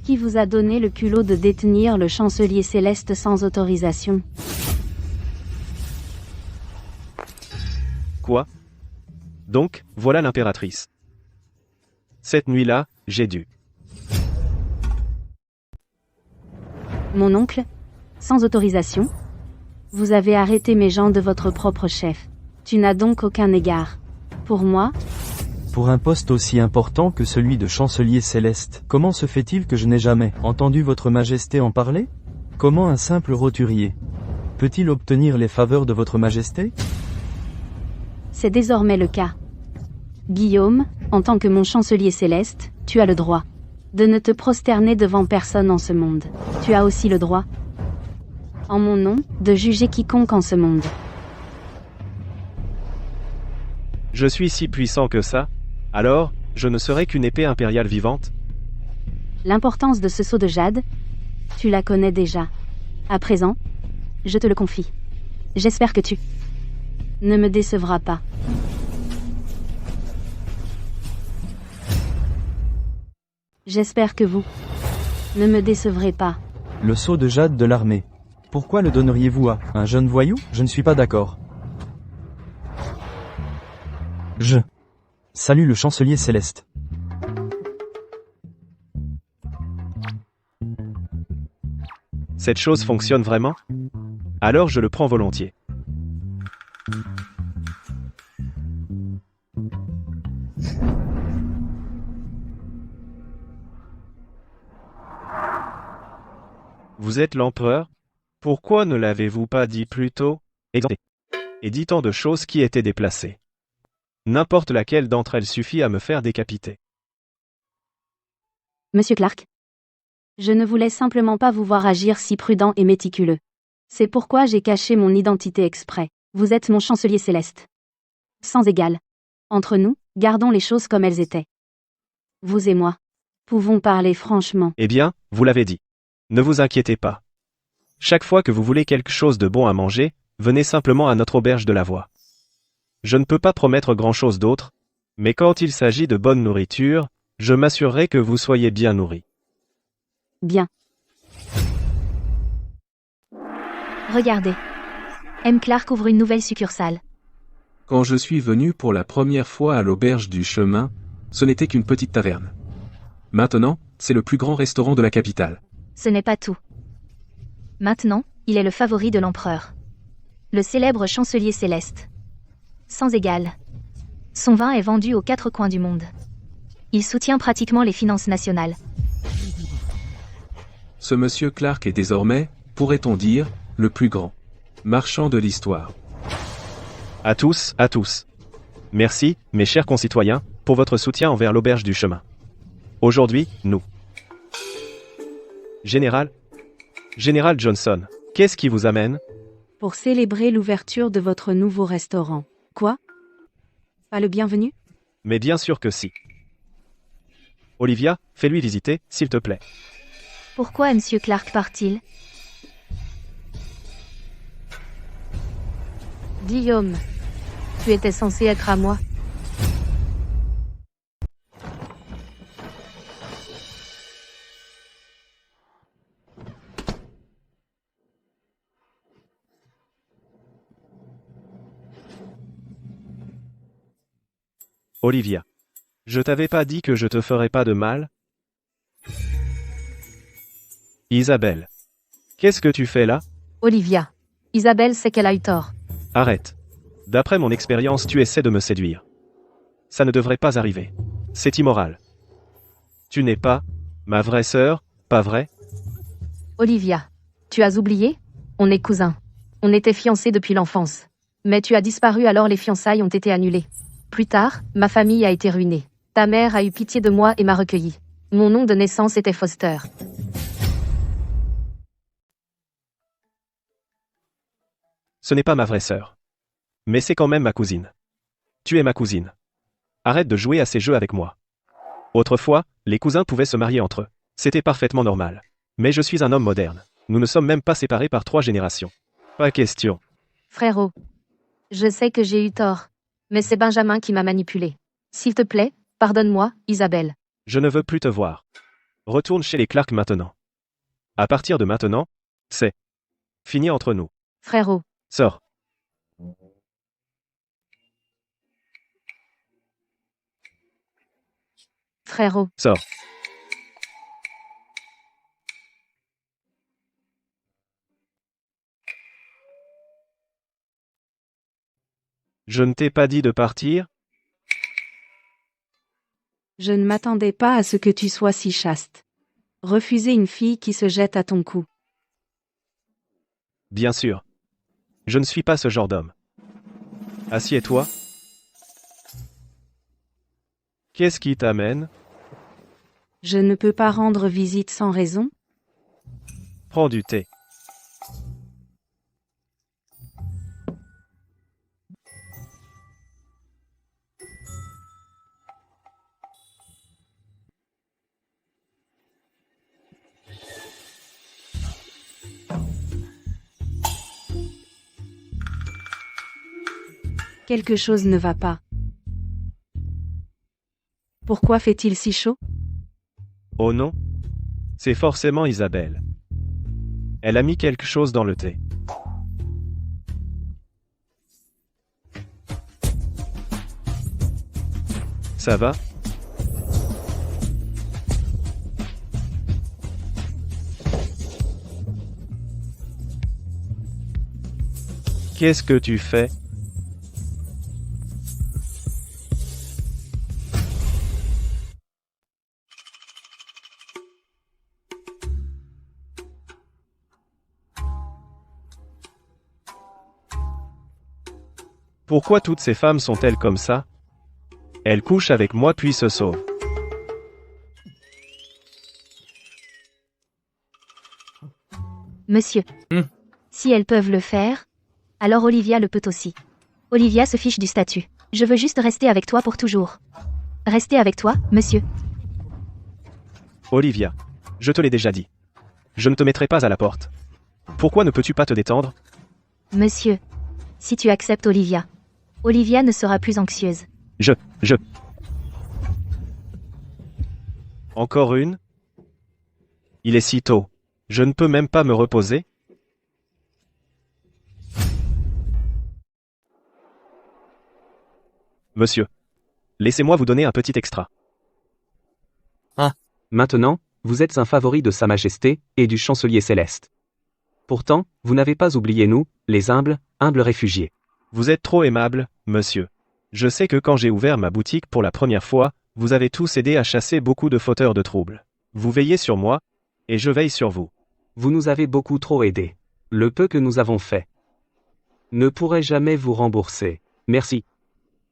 Qui vous a donné le culot de détenir le chancelier céleste sans autorisation? Quoi? Donc, voilà l'impératrice. Cette nuit-là, j'ai dû. Mon oncle? Sans autorisation? Vous avez arrêté mes gens de votre propre chef. Tu n'as donc aucun égard pour moi? Pour un poste aussi important que celui de chancelier céleste, comment se fait-il que je n'ai jamais entendu votre majesté en parler? Comment un simple roturier peut-il obtenir les faveurs de votre majesté? C'est désormais le cas. Guillaume, en tant que mon chancelier céleste, tu as le droit de ne te prosterner devant personne en ce monde. Tu as aussi le droit, en mon nom, de juger quiconque en ce monde. Je suis si puissant que ça? Alors, je ne serai qu'une épée impériale vivante? L'importance de ce sceau de jade, tu la connais déjà. À présent, je te le confie. J'espère que tu ne me décevras pas. J'espère que vous ne me décevrez pas. Le sceau de jade de l'armée. Pourquoi le donneriez-vous à un jeune voyou? Je ne suis pas d'accord. Je salue le chancelier céleste. Cette chose fonctionne vraiment? Alors je le prends volontiers. Vous êtes l'empereur? Pourquoi ne l'avez-vous pas dit plus tôt? Et dit tant de choses qui étaient déplacées. N'importe laquelle d'entre elles suffit à me faire décapiter. Monsieur Clark, je ne voulais simplement pas vous voir agir si prudent et méticuleux. C'est pourquoi j'ai caché mon identité exprès. Vous êtes mon chancelier céleste. Sans égal. Entre nous, gardons les choses comme elles étaient. Vous et moi pouvons parler franchement. Eh bien, vous l'avez dit. Ne vous inquiétez pas. Chaque fois que vous voulez quelque chose de bon à manger, venez simplement à notre auberge de la Voie. Je ne peux pas promettre grand-chose d'autre, mais quand il s'agit de bonne nourriture, je m'assurerai que vous soyez bien nourris. Bien. Regardez. M. Clark ouvre une nouvelle succursale. Quand je suis venu pour la première fois à l'auberge du chemin, ce n'était qu'une petite taverne. Maintenant, c'est le plus grand restaurant de la capitale. Ce n'est pas tout. Maintenant, il est le favori de l'empereur. Le célèbre chancelier céleste. Sans égal. Son vin est vendu aux 4 coins du monde. Il soutient pratiquement les finances nationales. Ce monsieur Clark est désormais, pourrait-on dire, le plus grand marchand de l'histoire. À tous. Merci, mes chers concitoyens, pour votre soutien envers l'auberge du chemin. Aujourd'hui, nous. Général Johnson, qu'est-ce qui vous amène? Pour célébrer l'ouverture de votre nouveau restaurant. Quoi? Pas le bienvenu? Mais bien sûr que si. Olivia, fais-lui visiter, s'il te plaît. Pourquoi M. Clark part-il? Guillaume, tu étais censé être à moi. Olivia. Je t'avais pas dit que je te ferais pas de mal? Isabelle. Qu'est-ce que tu fais là? Olivia. Isabelle sait qu'elle a eu tort. Arrête. D'après mon expérience, tu essaies de me séduire. Ça ne devrait pas arriver. C'est immoral. Tu n'es pas ma vraie sœur, pas vrai? Olivia. Tu as oublié? On est cousins. On était fiancés depuis l'enfance. Mais tu as disparu alors les fiançailles ont été annulées. Plus tard, ma famille a été ruinée. Ta mère a eu pitié de moi et m'a recueilli. Mon nom de naissance était Foster. Ce n'est pas ma vraie sœur. Mais c'est quand même ma cousine. Tu es ma cousine. Arrête de jouer à ces jeux avec moi. Autrefois, les cousins pouvaient se marier entre eux. C'était parfaitement normal. Mais je suis un homme moderne. Nous ne sommes même pas séparés par 3 générations. Pas question. Frérot. Je sais que j'ai eu tort. Mais c'est Benjamin qui m'a manipulé. S'il te plaît, pardonne-moi, Isabelle. Je ne veux plus te voir. Retourne chez les Clark maintenant. À partir de maintenant, c'est fini entre nous. Frérot. Sors. Frérot. Sors. Je ne t'ai pas dit de partir? Je ne m'attendais pas à ce que tu sois si chaste. Refuser une fille qui se jette à ton cou. Bien sûr. Je ne suis pas ce genre d'homme. Assieds-toi. Qu'est-ce qui t'amène? Je ne peux pas rendre visite sans raison. Prends du thé. Quelque chose ne va pas. Pourquoi fait-il si chaud? Oh non? C'est forcément Isabelle. Elle a mis quelque chose dans le thé. Ça va? Qu'est-ce que tu fais? Pourquoi toutes ces femmes sont-elles comme ça? Elles couchent avec moi puis se sauvent. Monsieur. Si elles peuvent le faire, alors Olivia le peut aussi. Olivia se fiche du statut. Je veux juste rester avec toi pour toujours. Rester avec toi, monsieur. Olivia, je te l'ai déjà dit. Je ne te mettrai pas à la porte. Pourquoi ne peux-tu pas te détendre? Monsieur. Si tu acceptes Olivia. Olivia ne sera plus anxieuse. Je. Encore une? Il est si tôt. Je ne peux même pas me reposer? Monsieur. Laissez-moi vous donner un petit extra. Maintenant, vous êtes un favori de Sa Majesté, et du chancelier céleste. Pourtant, vous n'avez pas oublié nous, les humbles réfugiés. Vous êtes trop aimable, monsieur. Je sais que quand j'ai ouvert ma boutique pour la première fois, vous avez tous aidé à chasser beaucoup de fauteurs de troubles. Vous veillez sur moi, et je veille sur vous. Vous nous avez beaucoup trop aidés. Le peu que nous avons fait ne pourrait jamais vous rembourser. Merci.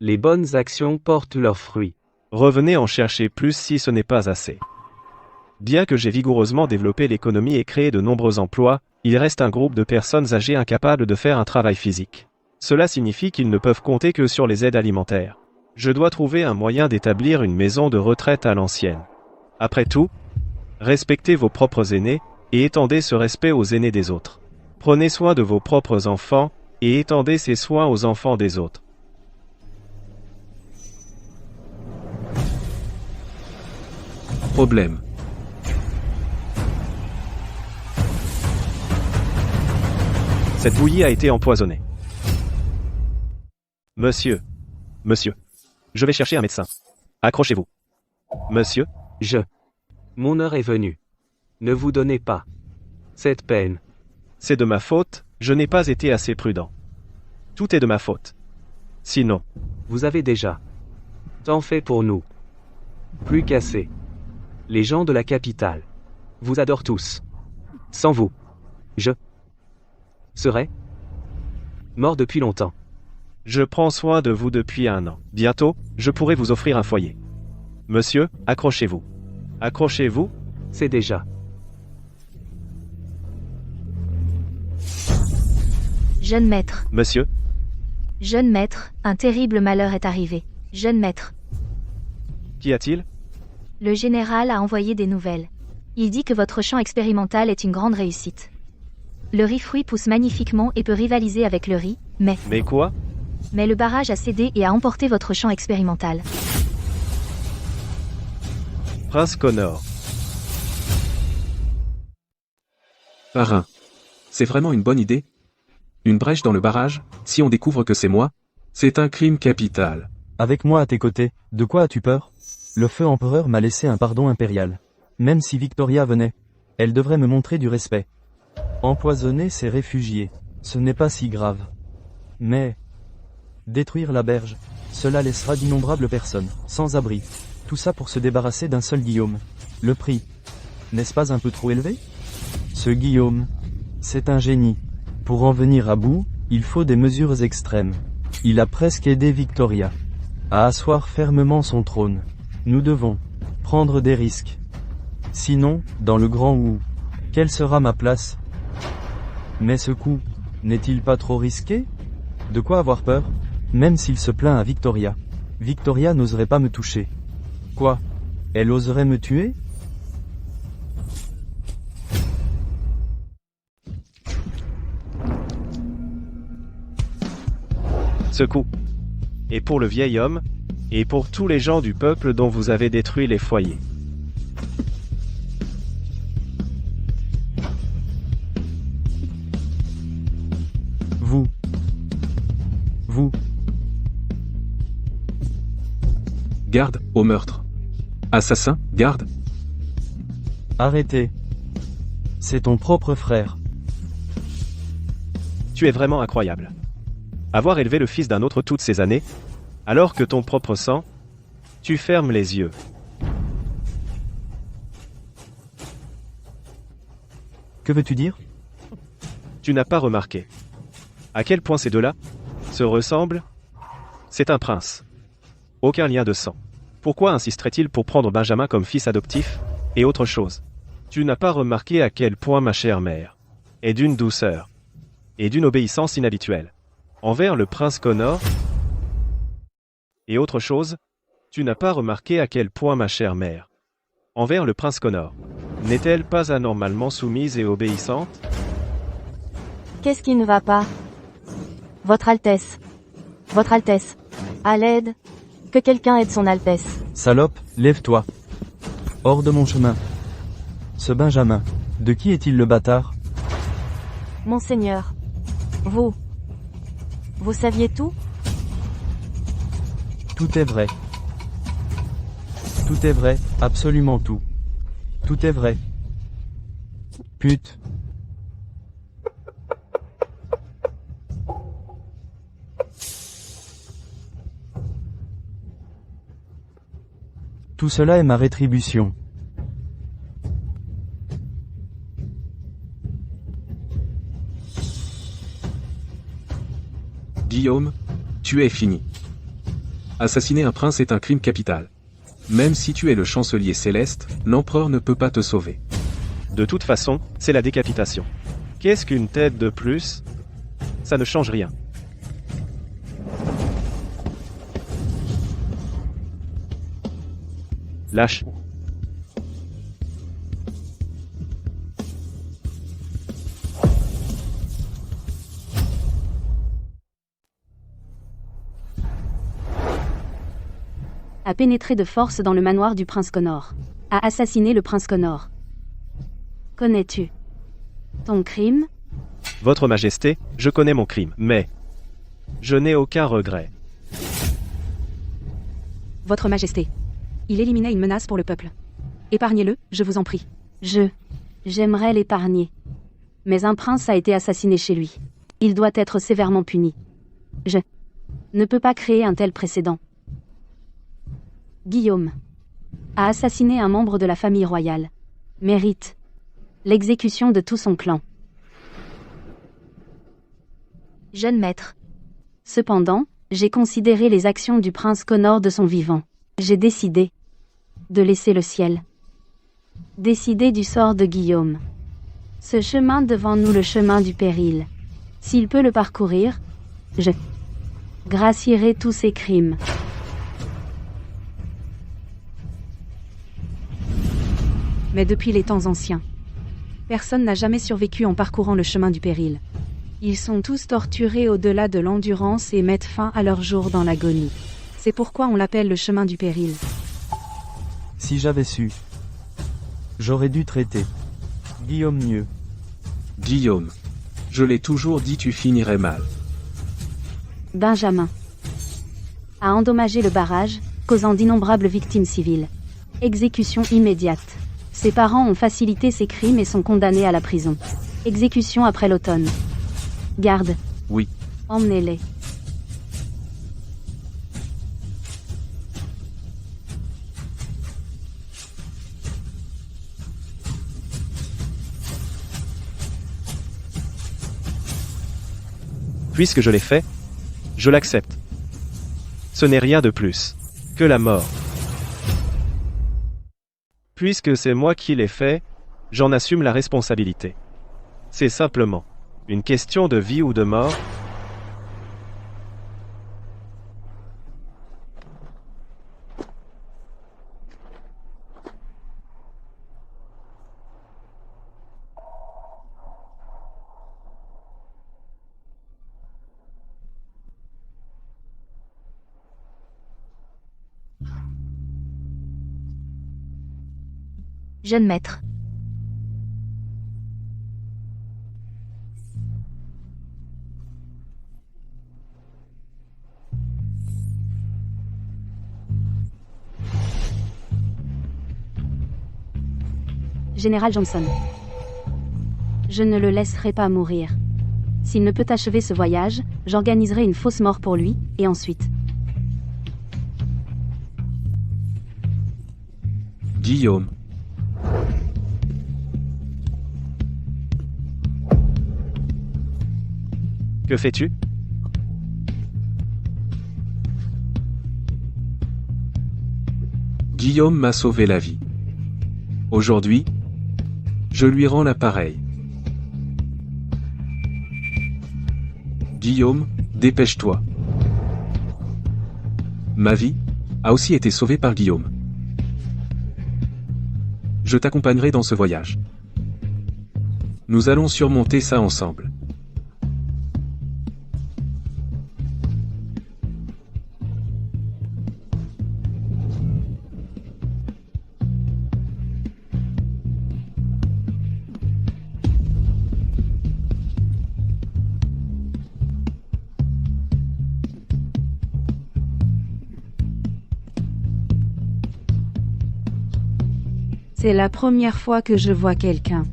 Les bonnes actions portent leurs fruits. Revenez en chercher plus si ce n'est pas assez. Bien que j'ai vigoureusement développé l'économie et créé de nombreux emplois, il reste un groupe de personnes âgées incapables de faire un travail physique. Cela signifie qu'ils ne peuvent compter que sur les aides alimentaires. Je dois trouver un moyen d'établir une maison de retraite à l'ancienne. Après tout, respectez vos propres aînés, et étendez ce respect aux aînés des autres. Prenez soin de vos propres enfants, et étendez ces soins aux enfants des autres. Problème. Cette bouillie a été empoisonnée. Monsieur. Je vais chercher un médecin. Accrochez-vous. Monsieur. Mon heure est venue. Ne vous donnez pas cette peine. C'est de ma faute, je n'ai pas été assez prudent. Tout est de ma faute. Sinon. Vous avez déjà tant fait pour nous. Plus qu'assez. Les gens de la capitale vous adorent tous. Sans vous, je serais mort depuis longtemps. Je prends soin de vous depuis 1 an. Bientôt, je pourrai vous offrir un foyer. Monsieur, accrochez-vous. Accrochez-vous. C'est déjà. Jeune maître, Monsieur, jeune maître, un terrible malheur est arrivé. Jeune maître, qu'y a-t-il? le général a envoyé des nouvelles. Il dit que votre champ expérimental est une grande réussite. Le riz-fruit pousse magnifiquement et peut rivaliser avec le riz, mais quoi? le barrage a cédé et a emporté votre champ expérimental. Prince Connor. Parrain. C'est vraiment une bonne idée? Une brèche dans le barrage, si on découvre que c'est moi? C'est un crime capital. Avec moi à tes côtés, de quoi as-tu peur? Le feu empereur m'a laissé un pardon impérial. Même si Victoria venait, elle devrait me montrer du respect. Empoisonner ces réfugiés, ce n'est pas si grave. Mais détruire la berge, cela laissera d'innombrables personnes, sans abri. Tout ça pour se débarrasser d'un seul Guillaume. Le prix, n'est-ce pas un peu trop élevé? Ce Guillaume, c'est un génie. Pour en venir à bout, il faut des mesures extrêmes. Il a presque aidé Victoria à asseoir fermement son trône. Nous devons prendre des risques. Sinon, dans le grand ou, quelle sera ma place? Mais ce coup, n'est-il pas trop risqué? De quoi avoir peur? Même s'il se plaint à Victoria. Victoria n'oserait pas me toucher. Quoi? Elle oserait me tuer? Ce coup. Et pour le vieil homme, et pour tous les gens du peuple dont vous avez détruit les foyers. Vous. Garde, au meurtre. Assassin, garde. Arrêtez. C'est ton propre frère. Tu es vraiment incroyable. Avoir élevé le fils d'un autre toutes ces années, alors que ton propre sang, tu fermes les yeux. Que veux-tu dire? Tu n'as pas remarqué à quel point ces deux-là se ressemblent? C'est un prince. Aucun lien de sang. Pourquoi insisterait-il pour prendre Benjamin comme fils adoptif? Et autre chose. Tu n'as pas remarqué à quel point ma chère mère est d'une douceur et d'une obéissance inhabituelle envers le prince Connor? Et autre chose, tu n'as pas remarqué à quel point ma chère mère envers le prince Connor n'est-elle pas anormalement soumise et obéissante? Qu'est-ce qui ne va pas? Votre Altesse. Votre Altesse. À l'aide. Que quelqu'un aide son Altesse. Salope, lève-toi. Hors de mon chemin. Ce Benjamin, de qui est-il le bâtard? Monseigneur. Vous saviez tout? Tout est vrai. Tout est vrai, absolument tout. Tout est vrai. Pute. Tout cela est ma rétribution. Guillaume, tu es fini. Assassiner un prince est un crime capital. Même si tu es le chancelier céleste, l'empereur ne peut pas te sauver. De toute façon, c'est la décapitation. Qu'est-ce qu'une tête de plus? Ça ne change rien. Lâche. A pénétré de force dans le manoir du prince Connor. A assassiné le prince Connor. Connais-tu ton crime? Votre Majesté, je connais mon crime, mais je n'ai aucun regret. Votre Majesté. Il éliminait une menace pour le peuple. Épargnez-le, je vous en prie. J'aimerais l'épargner. Mais un prince a été assassiné chez lui. Il doit être sévèrement puni. Je ne peux pas créer un tel précédent. Guillaume a assassiné un membre de la famille royale. Mérite l'exécution de tout son clan. Jeune maître, Cependant, J'ai considéré les actions du prince Connor de son vivant. J'ai décidé de laisser le ciel décider du sort de Guillaume. Ce chemin devant nous, le chemin du péril. S'il peut le parcourir, je gracierai tous ses crimes. Mais depuis les temps anciens, personne n'a jamais survécu en parcourant le chemin du péril. Ils sont tous torturés au-delà de l'endurance et mettent fin à leur jour dans l'agonie. C'est pourquoi on l'appelle le chemin du péril. Si j'avais su, j'aurais dû traiter Guillaume mieux. Guillaume. Je l'ai toujours dit, tu finirais mal. Benjamin a endommagé le barrage, causant d'innombrables victimes civiles. Exécution immédiate. Ses parents ont facilité ses crimes et sont condamnés à la prison. Exécution après l'automne. Garde. Oui. Emmenez-les. Puisque je l'ai fait, je l'accepte. Ce n'est rien de plus que la mort. Puisque c'est moi qui l'ai fait, j'en assume la responsabilité. C'est simplement une question de vie ou de mort. Jeune maître. Général Johnson. Je ne le laisserai pas mourir. S'il ne peut achever ce voyage, j'organiserai une fausse mort pour lui, et ensuite. Guillaume. Que fais-tu? Guillaume m'a sauvé la vie. Aujourd'hui, je lui rends l'appareil. Guillaume, dépêche-toi. Ma vie a aussi été sauvée par Guillaume. Je t'accompagnerai dans ce voyage. Nous allons surmonter ça ensemble. C'est la première fois que je vois quelqu'un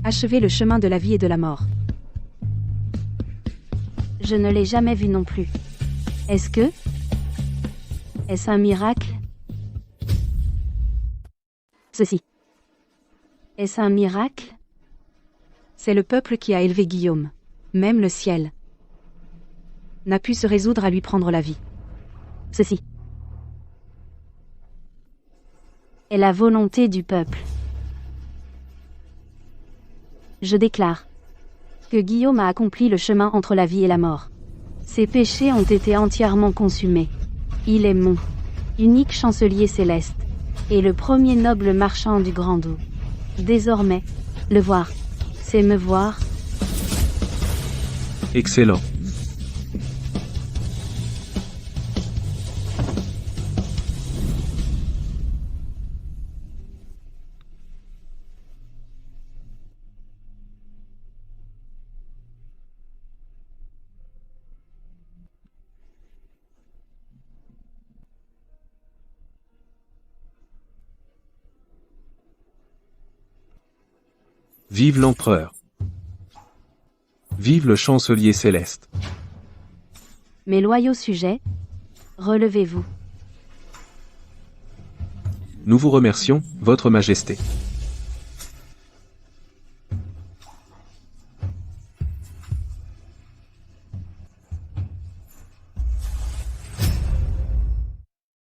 achever le chemin de la vie et de la mort. Je ne l'ai jamais vu non plus. Est-ce un miracle? Ceci. Est-ce un miracle? C'est le peuple qui a élevé Guillaume. Même le ciel n'a pu se résoudre à lui prendre la vie. Ceci est la volonté du peuple. Je déclare que Guillaume a accompli le chemin entre la vie et la mort. Ses péchés ont été entièrement consumés. Il est mon unique chancelier céleste, et le premier noble marchand du Grand Doux. Désormais, le voir, c'est me voir. Excellent. Vive l'empereur. Vive le chancelier céleste. Mes loyaux sujets, relevez-vous. Nous vous remercions, Votre Majesté.